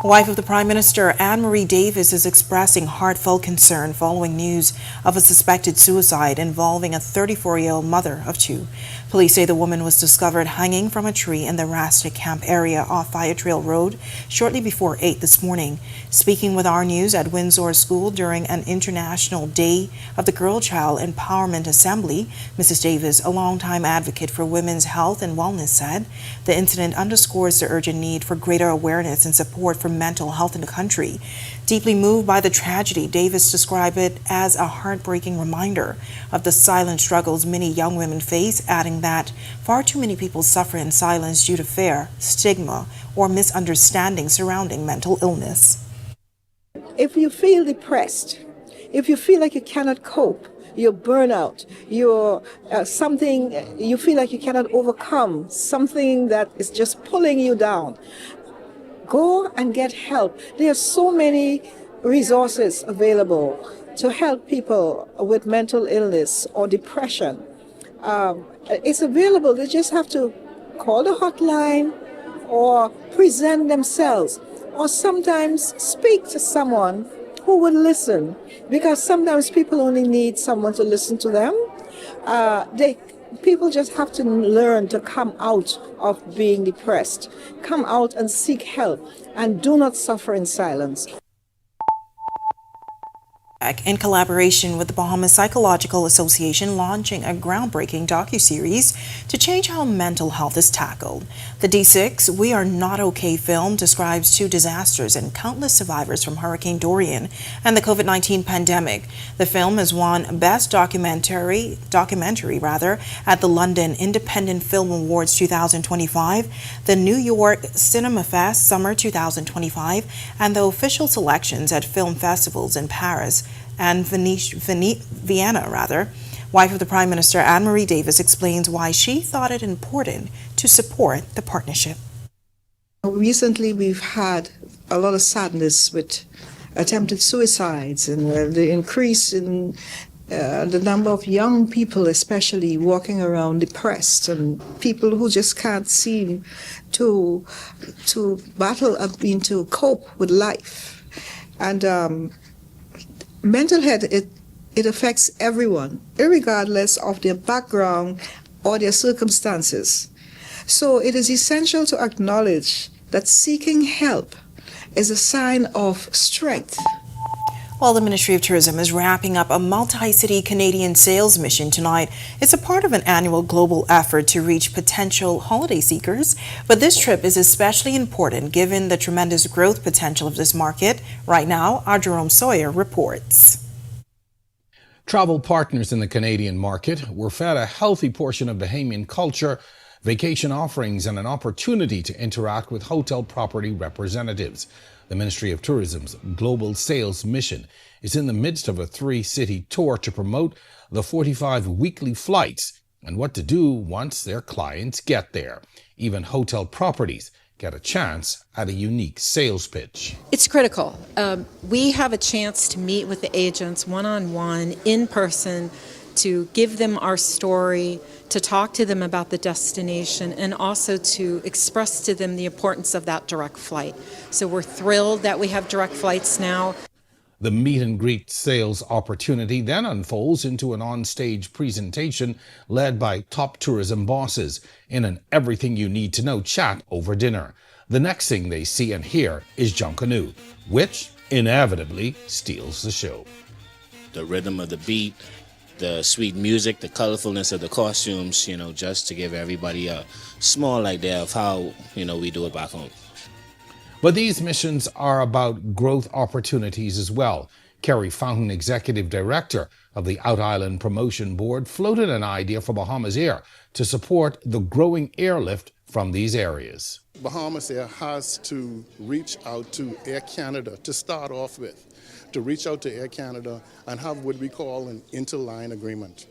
[SPEAKER 21] Wife of the Prime Minister, Anne-Marie Davis, is expressing heartfelt concern following news of a suspected suicide involving a 34-year-old mother of two. Police say the woman was discovered hanging from a tree in the Rastic Camp area off Fire Trail Road shortly before 8 this morning. Speaking with our news at Windsor School during an International Day of the Girl Child Empowerment Assembly, Mrs. Davis, a longtime advocate for women's health and wellness, said the incident underscores the urgent need for greater awareness and support for mental health in the country. Deeply moved by the tragedy, Davis described it as a heartbreaking reminder of the silent struggles many young women face, adding that far too many people suffer in silence due to fear, stigma, or misunderstanding surrounding mental illness.
[SPEAKER 3] If you feel depressed, if you feel like you cannot cope, you're burnout, you're you feel like you cannot overcome something that is just pulling you down, go and get help. There are so many resources available to help people with mental illness or depression. It's available. They just have to call the hotline or present themselves, or sometimes speak to someone who would listen, because sometimes people only need someone to listen to them. People just have to learn to come out of being depressed, come out and seek help, and do not suffer in silence.
[SPEAKER 21] In collaboration with the Bahamas Psychological Association, launching a groundbreaking docuseries to change how mental health is tackled. The D6 We Are Not Okay film describes two disasters and countless survivors from Hurricane Dorian and the COVID-19 pandemic. The film has won Best Documentary at the London Independent Film Awards 2025, the New York Cinema Fest Summer 2025, and the official selections at film festivals in Paris and Vienna. Wife of the Prime Minister, Anne-Marie Davis, explains why she thought it important to support the partnership.
[SPEAKER 3] Recently, we've had a lot of sadness with attempted suicides and the increase in the number of young people, especially, walking around depressed, and people who just can't seem to battle, to cope with life. And mental health, it affects everyone, regardless of their background or their circumstances. So it is essential to acknowledge that seeking help is a sign of strength.
[SPEAKER 21] While the Ministry of Tourism is wrapping up a multi-city Canadian sales mission tonight, it's a part of an annual global effort to reach potential holiday seekers. But this trip is especially important given the tremendous growth potential of this market. Right now, our Jerome Sawyer reports.
[SPEAKER 2] Travel partners in the Canadian market were fed a healthy portion of Bahamian culture, vacation offerings, and an opportunity to interact with hotel property representatives. The Ministry of Tourism's global sales mission is in the midst of a 3-city tour to promote the 45 weekly flights and what to do once their clients get there. Even hotel properties get a chance at a unique sales pitch.
[SPEAKER 5] It's critical. We have a chance to meet with the agents one-on-one, in person, to give them our story, to talk to them about the destination, and also to express to them the importance of that direct flight. So we're thrilled that we have direct flights now.
[SPEAKER 2] The meet and greet sales opportunity then unfolds into an on-stage presentation led by top tourism bosses in an everything you need to know chat over dinner. The next thing they see and hear is Junkanoo, which inevitably steals the show.
[SPEAKER 6] The rhythm of the beat, the sweet music, the colorfulness of the costumes, just to give everybody a small idea of how, we do it back home.
[SPEAKER 2] But these missions are about growth opportunities as well. Kerry Fountain, Executive Director of the Out Island Promotion Board, floated an idea for Bahamas Air to support the growing airlift from these areas.
[SPEAKER 7] Bahamas Air has to reach out to Air Canada to start off with, to reach out to Air Canada and have what we call an interline agreement.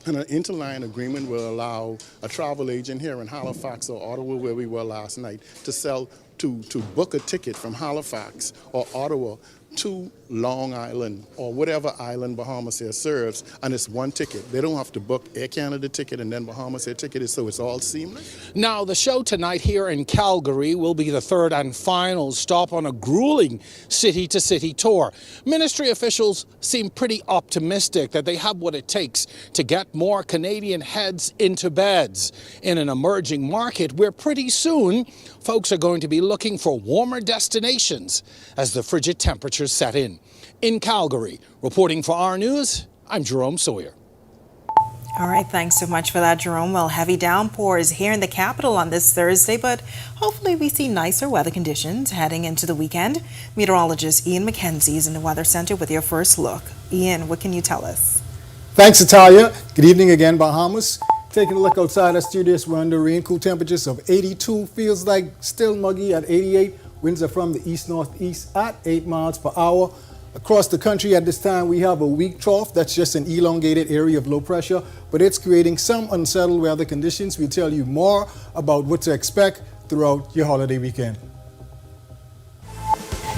[SPEAKER 7] And an interline agreement will allow a travel agent here in Halifax or Ottawa, where we were last night, to book a ticket from Halifax or Ottawa to Long Island or whatever island Bahamas Air serves, and it's one ticket. They don't have to book Air Canada ticket and then Bahamas Air ticket, so it's all seamless.
[SPEAKER 2] Now, the show tonight here in Calgary will be the third and final stop on a grueling city-to-city tour. Ministry officials seem pretty optimistic that they have what it takes to get more Canadian heads into beds in an emerging market where pretty soon folks are going to be looking for warmer destinations as the frigid temperatures set in. In Calgary, reporting for Our News, I'm Jerome Sawyer.
[SPEAKER 21] All right, thanks so much for that, Jerome. Well, heavy downpours here in the capital on this Thursday, but hopefully we see nicer weather conditions heading into the weekend. Meteorologist Ian McKenzie is in the Weather Center with your first look. Ian, what can you tell us?
[SPEAKER 8] Thanks, Natalia. Good evening again, Bahamas. Taking a look outside our studios, we're under rain, cool temperatures of 82. Feels like still muggy at 88. Winds are from the east-northeast at 8 miles per hour. Across the country at this time, we have a weak trough. That's just an elongated area of low pressure, but it's creating some unsettled weather conditions. We'll tell you more about what to expect throughout your holiday weekend.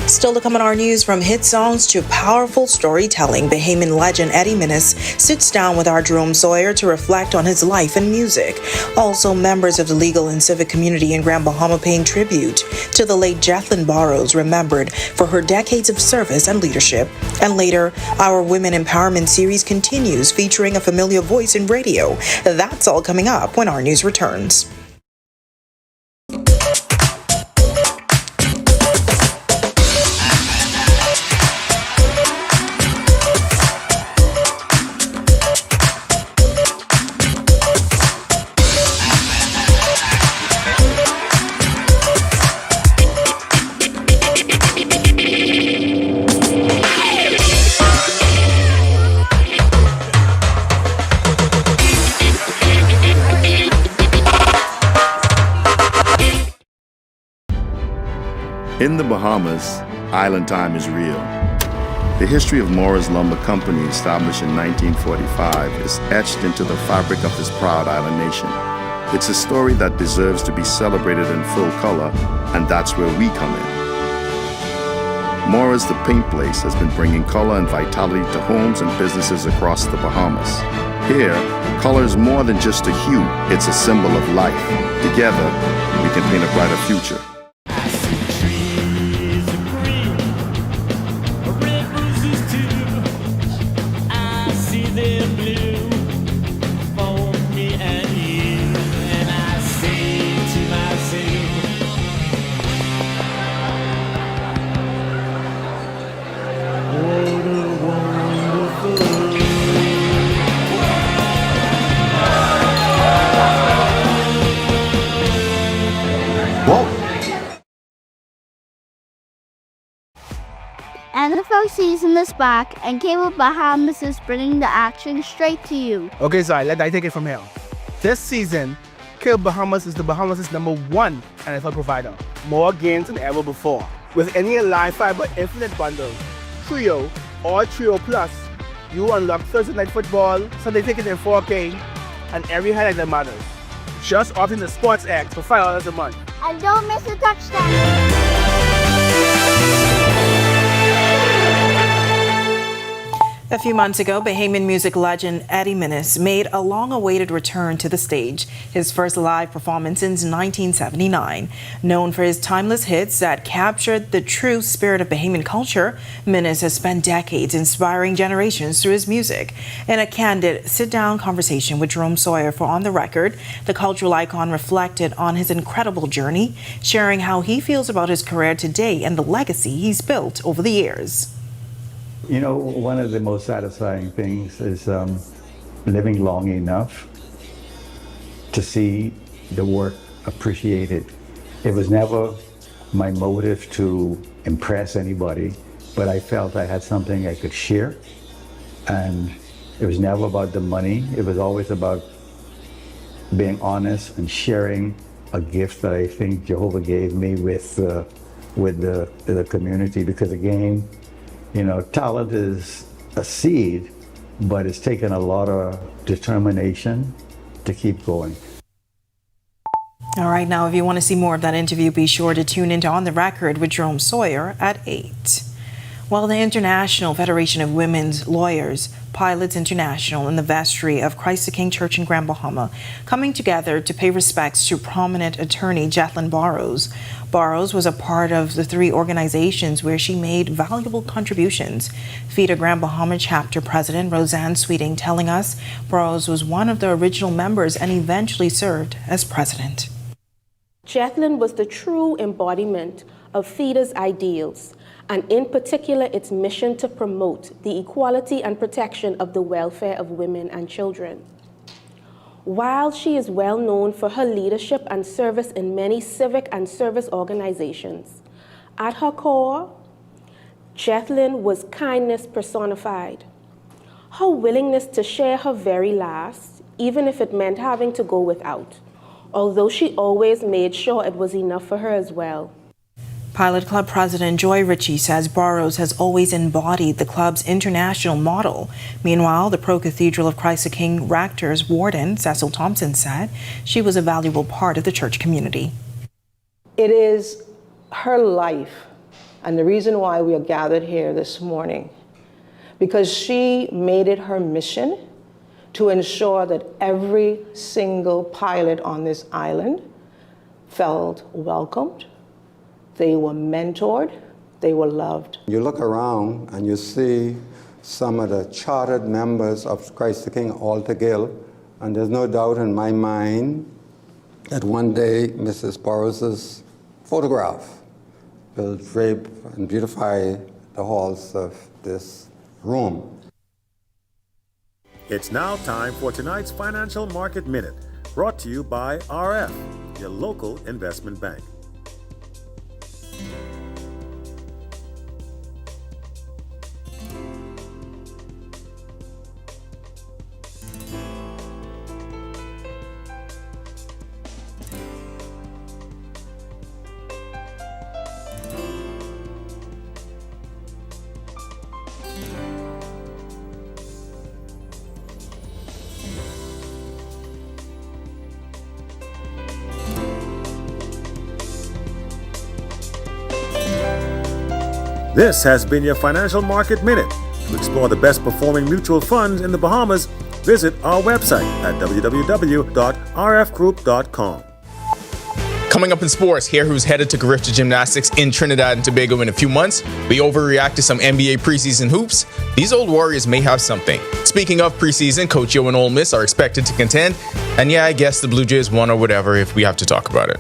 [SPEAKER 21] Still to come on Our News, from hit songs to powerful storytelling, Bahamian legend Eddie Minnis sits down with our Jerome Sawyer to reflect on his life and music. Also, members of the legal and civic community in Grand Bahama paying tribute to the late Jethlyn Burrows, remembered for her decades of service and leadership. And later, our Women Empowerment series continues, featuring a familiar voice in radio. That's all coming up when Our News returns.
[SPEAKER 9] In the Bahamas, island time is real. The history of Morris Lumber Company, established in 1945, is etched into the fabric of this proud island nation. It's a story that deserves to be celebrated in full color, and that's where we come in. Morris the Paint Place has been bringing color and vitality to homes and businesses across the Bahamas. Here, color is more than just a hue, it's a symbol of life. Together, we can paint a brighter future.
[SPEAKER 10] NFL season is back, and Cable Bahamas is bringing the action straight to you.
[SPEAKER 11] Okay, so let I take it from here. This season, Cable Bahamas is the Bahamas' #1 NFL provider. More games than ever before. With any Live Fiber Infinite bundle, Trio or Trio Plus, you unlock Thursday Night Football, Sunday Ticket in 4K, and every highlight that matters. Just opt in the Sports X for $5 a month.
[SPEAKER 10] And don't miss a touchdown.
[SPEAKER 21] A few months ago, Bahamian music legend Eddie Minnis made a long-awaited return to the stage, his first live performance since 1979. Known for his timeless hits that captured the true spirit of Bahamian culture, Minnis has spent decades inspiring generations through his music. In a candid sit-down conversation with Jerome Sawyer for On the Record, the cultural icon reflected on his incredible journey, sharing how he feels about his career today and the legacy he's built over the years.
[SPEAKER 12] You know, one of the most satisfying things is living long enough to see the work appreciated. It was never my motive to impress anybody, but I felt I had something I could share. And it was never about the money. It was always about being honest and sharing a gift that I think Jehovah gave me with the community. Because again, you know, talent is a seed, but it's taken a lot of determination to keep going.
[SPEAKER 21] All right, now if you want to see more of that interview, be sure to tune into On the Record with Jerome Sawyer at 8. Well, the International Federation of Women's Lawyers, Pilots International, and the vestry of Christ the King Church in Grand Bahama coming together to pay respects to prominent attorney Jethlyn Burrows. Burrows was a part of the three organizations where she made valuable contributions. FIDA Grand Bahama Chapter President Roseanne Sweeting telling us Burrows was one of the original members and eventually served as president.
[SPEAKER 1] Jethlyn was the true embodiment of FIDA's ideals, and in particular its mission to promote the equality and protection of the welfare of women and children. While she is well known for her leadership and service in many civic and service organizations, at her core, Jethlyn was kindness personified. Her willingness to share her very last, even if it meant having to go without, although she always made sure it was enough for her as well.
[SPEAKER 21] Pilot Club President Joy Ritchie says Burrows has always embodied the club's international model. Meanwhile, the Pro-Cathedral of Christ the King Rector's warden, Cecil Thompson, said she was a valuable part of the church community.
[SPEAKER 3] It is her life and the reason why we are gathered here this morning, because she made it her mission to ensure that every single pilot on this island felt welcomed. They were mentored, they were loved.
[SPEAKER 13] You look around and you see some of the chartered members of Christ the King all together, and there's no doubt in my mind that one day Mrs. Burrows' photograph will drape and beautify the halls of this room.
[SPEAKER 14] It's now time for tonight's Financial Market Minute, brought to you by RF, your local investment bank. This has been your Financial Market Minute. To explore the best performing mutual funds in the Bahamas, visit our website at www.rfgroup.com.
[SPEAKER 15] Coming up in sports, here who's headed to Garifta Gymnastics in Trinidad and Tobago in a few months. We overreact to some NBA preseason hoops. These old Warriors may have something. Speaking of preseason, Coach Yo and Ole Miss are expected to contend. And yeah, I guess the Blue Jays won or whatever if we have to talk about it.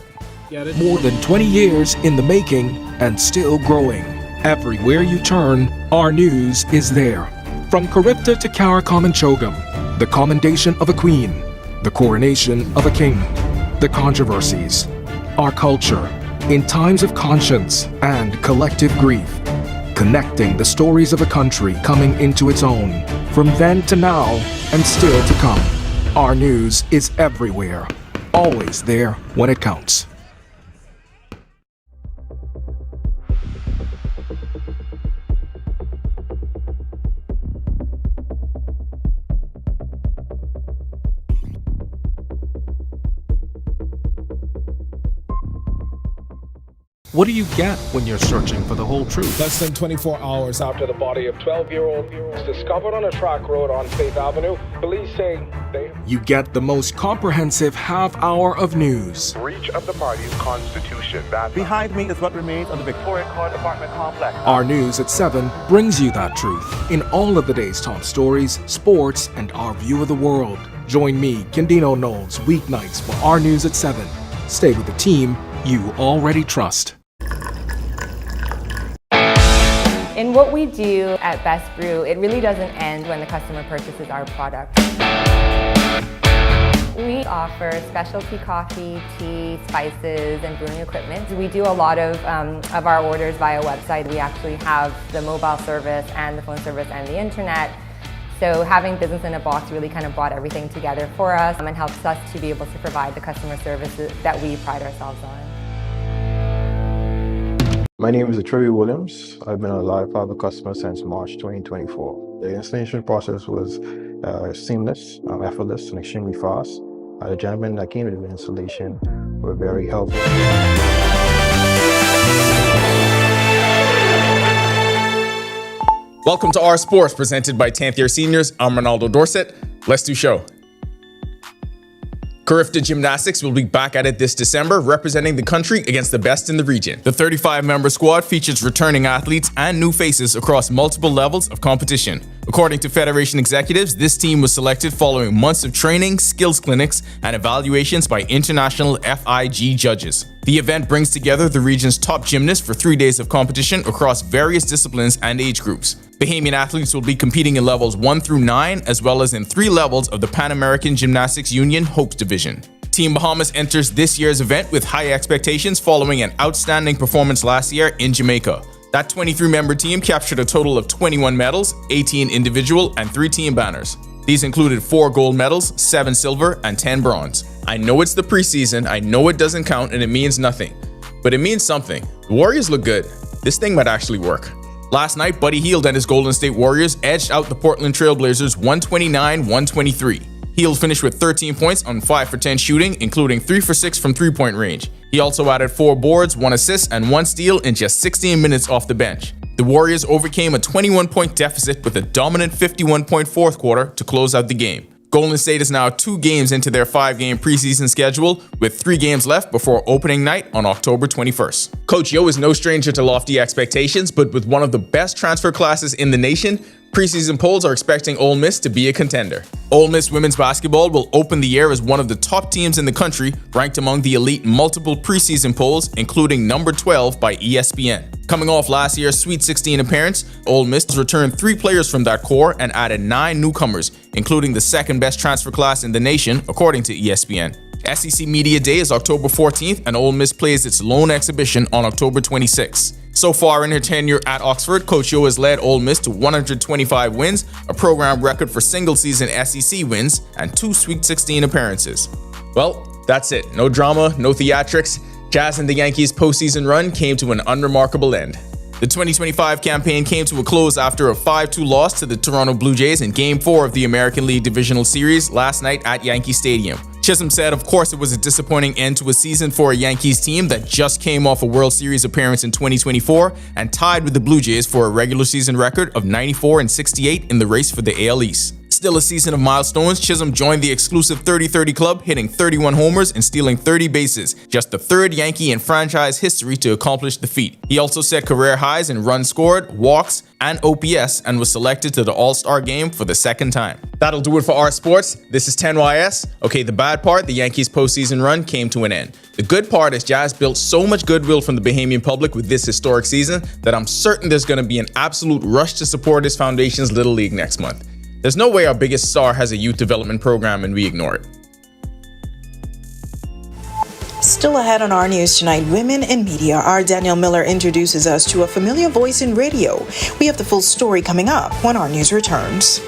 [SPEAKER 16] More than 20 years in the making and still growing. Everywhere you turn, our news is there. From Carifta to Caricom and Chogam, the commendation of a queen, the coronation of a king, the controversies, our culture, in times of conscience and collective grief, connecting the stories of a country coming into its own, from then to now and still to come. Our news is everywhere, always there when it counts. What do you get when you're searching for the whole truth?
[SPEAKER 2] Less than 24 hours after the body of 12-year-old was discovered on a track road on Faith Avenue, police say
[SPEAKER 16] You get the most comprehensive half hour of news.
[SPEAKER 17] Breach of the party's constitution. Behind me is what remains of the Victoria Court Apartment Complex.
[SPEAKER 16] Our news at 7 brings you that truth in all of the day's top stories, sports, and our view of the world. Join me, Kendino Knowles, weeknights for Our News at 7. Stay with the team you already trust.
[SPEAKER 18] In what we do at Best Brew, it really doesn't end when the customer purchases our product. We offer specialty coffee, tea, spices, and brewing equipment. We do a lot of our orders via website. We actually have the mobile service and the phone service and the internet. So having Business in a Box really kind of brought everything together for us and helps us to be able to provide the customer services that we pride ourselves on.
[SPEAKER 19] My name is Trevi Williams. I've been a Live Fiber customer since March 2024. The installation process was seamless, effortless, and extremely fast. The gentlemen that came to the installation were very helpful.
[SPEAKER 15] Welcome to Our Sports, presented by 10th Year Seniors. I'm Ronaldo Dorset. Let's do show. Carifta Gymnastics will be back at it this December, representing the country against the best in the region. The 35-member squad features returning athletes and new faces across multiple levels of competition. According to Federation executives, this team was selected following months of training, skills clinics, and evaluations by international FIG judges. The event brings together the region's top gymnasts for 3 days of competition across various disciplines and age groups. Bahamian athletes will be competing in levels 1 through 9, as well as in 3 levels of the Pan American Gymnastics Union Hopes Division. Team Bahamas enters this year's event with high expectations following an outstanding performance last year in Jamaica. That 23-member team captured a total of 21 medals, 18 individual and 3 team banners. These included 4 gold medals, 7 silver, and 10 bronze. I know it's the preseason, I know it doesn't count and it means nothing, but it means something. The Warriors look good. This thing might actually work. Last night, Buddy Hield and his Golden State Warriors edged out the Portland Trail Blazers 129-123. Hield finished with 13 points on 5 for 10 shooting, including 3 for 6 from three-point range. He also added 4 boards, 1 assist, and 1 steal in just 16 minutes off the bench. The Warriors overcame a 21-point deficit with a dominant 51-point fourth quarter to close out the game. Golden State is now 2 games into their 5-game preseason schedule, with 3 games left before opening night on October 21st. Coach Yo is no stranger to lofty expectations, but with one of the best transfer classes in the nation, preseason polls are expecting Ole Miss to be a contender. Ole Miss women's basketball will open the year as one of the top teams in the country, ranked among the elite in multiple preseason polls, including number 12 by ESPN. Coming off last year's Sweet 16 appearance, Ole Miss returned 3 players from that core and added 9 newcomers, including the second best transfer class in the nation, according to ESPN. SEC Media Day is October 14th, and Ole Miss plays its lone exhibition on October 26th. So far in her tenure at Oxford, Coach Yo has led Ole Miss to 125 wins, a program record for single-season SEC wins, and 2 Sweet 16 appearances. Well, that's it. No drama, no theatrics. Jazz and the Yankees' postseason run came to an unremarkable end. The 2025 campaign came to a close after a 5-2 loss to the Toronto Blue Jays in Game 4 of the American League Divisional Series last night at Yankee Stadium. Chisholm said, of course, it was a disappointing end to a season for a Yankees team that just came off a World Series appearance in 2024 and tied with the Blue Jays for a regular season record of 94-68 in the race for the AL East. Still a season of milestones, Chisholm joined the exclusive 30-30 club, hitting 31 homers and stealing 30 bases, just the 3rd Yankee in franchise history to accomplish the feat. He also set career highs in runs scored, walks, and OPS, and was selected to the All-Star game for the 2nd time. That'll do it for Our Sports. This is 10YS. Okay, the bad part, the Yankees' postseason run came to an end. The good part is Jazz built so much goodwill from the Bahamian public with this historic season that I'm certain there's going to be an absolute rush to support his foundation's Little League next month. There's no way our biggest star has a youth development program and we ignore it.
[SPEAKER 21] Still ahead on our news tonight, Women in Media. Our Danielle Miller introduces us to a familiar voice in radio. We have the full story coming up when our news returns.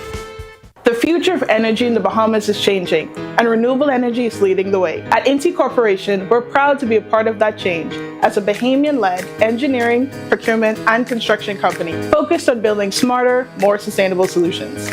[SPEAKER 4] The future of energy in the Bahamas is changing, and renewable energy is leading the way. At Inti Corporation, we're proud to be a part of that change as a Bahamian-led engineering, procurement, and construction company focused on building smarter, more sustainable solutions.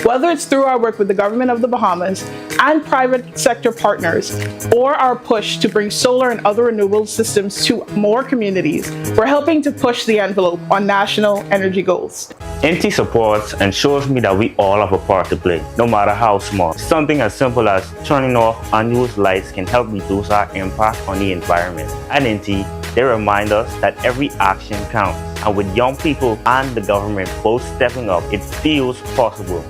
[SPEAKER 4] Whether it's through our work with the government of the Bahamas and private sector partners, or our push to bring solar and other renewable systems to more communities, we're helping to push the envelope on national energy goals.
[SPEAKER 20] Inti supports and shows me that we all have a part to play, no matter how small. Something as simple as turning off unused lights can help reduce our impact on the environment. At Inti, they remind us that every action counts, and with young people and the government both stepping up, it feels possible.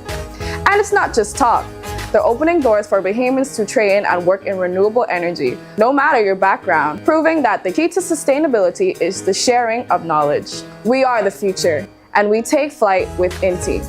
[SPEAKER 22] And it's not just talk. They're opening doors for Bahamians to train and work in renewable energy, no matter your background, proving that the key to sustainability is the sharing of knowledge. We are the future, and we take flight with Inti.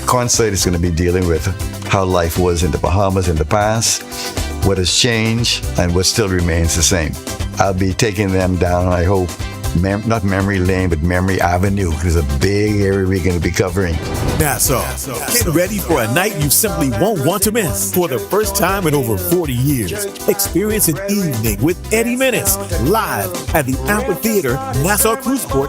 [SPEAKER 23] Concert is going to be dealing with how life was in the Bahamas in the past, what has changed, and what still remains the same. I'll be taking them down, I hope, not Memory Lane, but Memory Avenue. There's a big area we're going to be covering.
[SPEAKER 14] Nassau. Get ready for a night you simply won't want to miss. For the first time in over 40 years, experience an evening with Eddie Menace live at the Amphitheater, Nassau Cruiseport.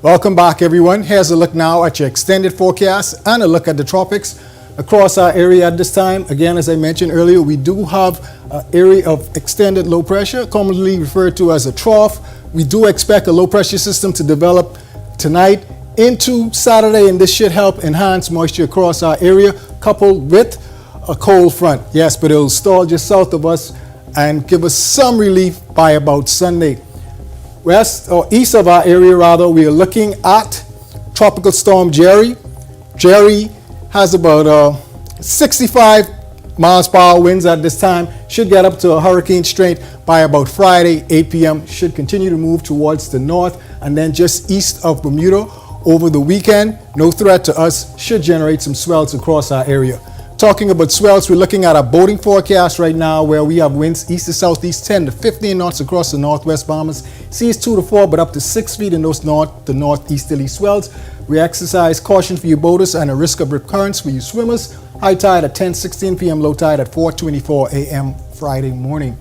[SPEAKER 8] Welcome back, everyone. Here's a look now at your extended forecast and a look at the tropics across our area at this time. Again, as I mentioned earlier, we do have an area of extended low pressure, commonly referred to as a trough. We do expect a low pressure system to develop tonight into Saturday, and this should help enhance moisture across our area, coupled with a cold front. Yes, but it'll stall just south of us and give us some relief by about Sunday. West or east of our area, rather, we are looking at Tropical Storm Jerry. Jerry has about 65 miles per hour winds at this time. Should get up to a hurricane strength by about Friday, 8 p.m. Should continue to move towards the north and then just east of Bermuda over the weekend. No threat to us. Should generate some swells across our area. Talking about swells, we're looking at a boating forecast right now where we have winds east to southeast 10 to 15 knots across the northwest Bahamas. Seas 2 to 4, but up to 6 feet in those north to northeasterly swells. We exercise caution for you boaters and a risk of rip currents for you swimmers. High tide at 10:16 p.m., low tide at 4:24 a.m. Friday morning.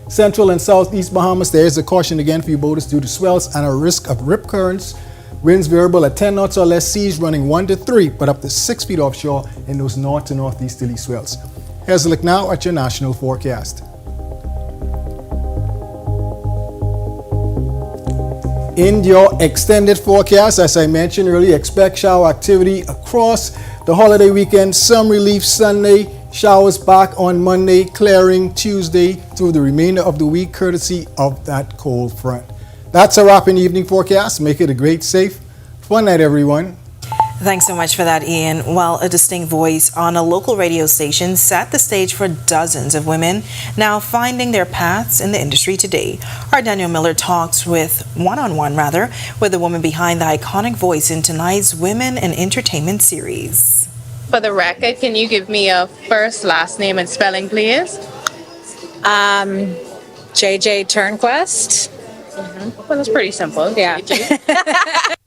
[SPEAKER 8] Central and southeast Bahamas, there is a caution again for you boaters due to swells and a risk of rip currents. Winds variable at 10 knots or less, seas running 1 to 3, but up to 6 feet offshore in those north to northeasterly swells. Here's a look now at your national forecast. In your extended forecast, as I mentioned earlier, expect shower activity across the holiday weekend. Some relief Sunday, showers back on Monday, clearing Tuesday through the remainder of the week, courtesy of that cold front. That's a wrap in the evening forecast. Make it a great, safe, fun night, everyone.
[SPEAKER 21] Thanks so much for that, Ian. Well, a distinct voice on a local radio station set the stage for dozens of women now finding their paths in the industry today. Our Daniel Miller talks with the woman behind the iconic voice in tonight's Women in Entertainment series.
[SPEAKER 5] For the record, can you give me a first, last name, and spelling, please?
[SPEAKER 6] JJ Turnquest.
[SPEAKER 5] Well, that's pretty simple.
[SPEAKER 6] Yeah.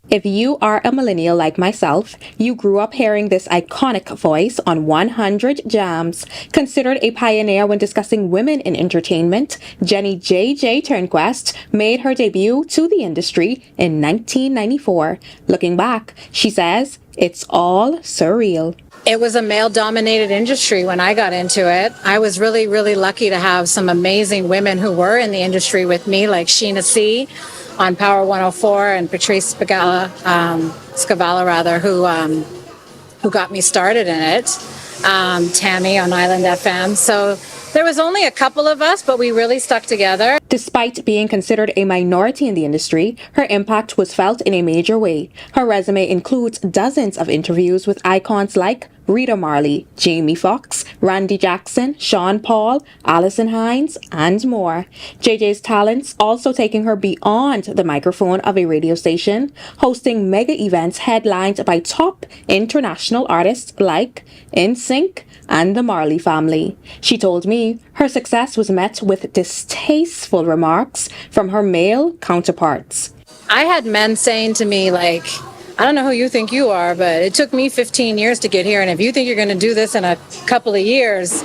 [SPEAKER 7] If you are a millennial like myself, you grew up hearing this iconic voice on 100 Jams. Considered a pioneer when discussing women in entertainment, Jenny J.J. Turnquest made her debut to the industry in 1994. Looking back, she says, it's all surreal.
[SPEAKER 6] It was a male-dominated industry when I got into it. I was really, really lucky to have some amazing women who were in the industry with me, like Sheena C. on Power 104 and Patrice Scavala, who got me started in it. Tammy on Island FM. So there was only a couple of us, but we really stuck together.
[SPEAKER 7] Despite being considered a minority in the industry, her impact was felt in a major way. Her resume includes dozens of interviews with icons like Rita Marley, Jamie Foxx, Randy Jackson, Sean Paul, Alison Hines, and more. JJ's talents also taking her beyond the microphone of a radio station, hosting mega events headlined by top international artists like NSYNC and the Marley family. She told me her success was met with distasteful remarks from her male counterparts.
[SPEAKER 6] I had men saying to me, like, I don't know who you think you are, but it took me 15 years to get here, and if you think you're going to do this in a couple of years,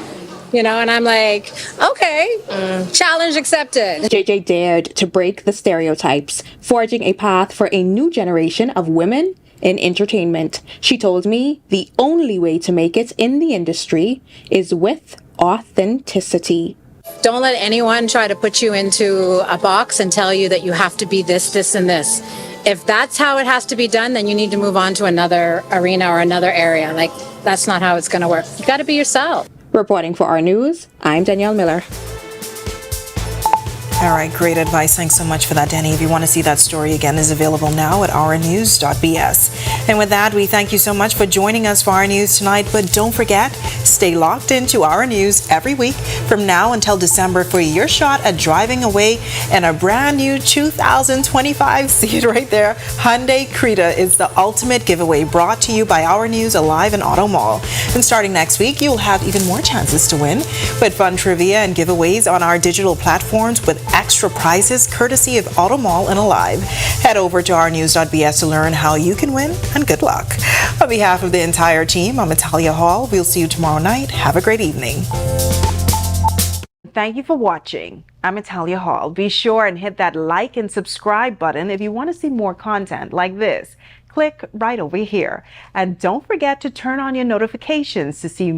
[SPEAKER 6] you know, and I'm like, okay, challenge accepted.
[SPEAKER 7] JJ dared to break the stereotypes, forging a path for a new generation of women in entertainment. She told me the only way to make it in the industry is with authenticity.
[SPEAKER 6] Don't let anyone try to put you into a box and tell you that you have to be this, this, and this. If that's how it has to be done, then you need to move on to another arena or another area. Like, that's not how it's going to work. You got to be yourself.
[SPEAKER 7] Reporting for our news, I'm Danielle Miller.
[SPEAKER 21] All right, great advice. Thanks so much for that, Danny. If you want to see that story again, is available now at ournews.bs. And with that, we thank you so much for joining us for our news tonight. But don't forget, Stay locked into our news every week from now until December for your shot at driving away in a brand new 2025, see it right there, Hyundai Creta is the ultimate giveaway, brought to you by Our News Alive and Auto Mall. And starting next week, you'll have even more chances to win with fun trivia and giveaways on our digital platforms with extra prizes courtesy of Auto Mall and Alive. Head over to ournews.bs to learn how you can win, and good luck. On behalf of the entire team, I'm Italia Hall. We'll see you tomorrow night. Have a great evening.
[SPEAKER 9] Thank you for watching. I'm Italia Hall. Be sure and hit that like and subscribe button if you want to see more content like this. Click right over here. And don't forget to turn on your notifications to see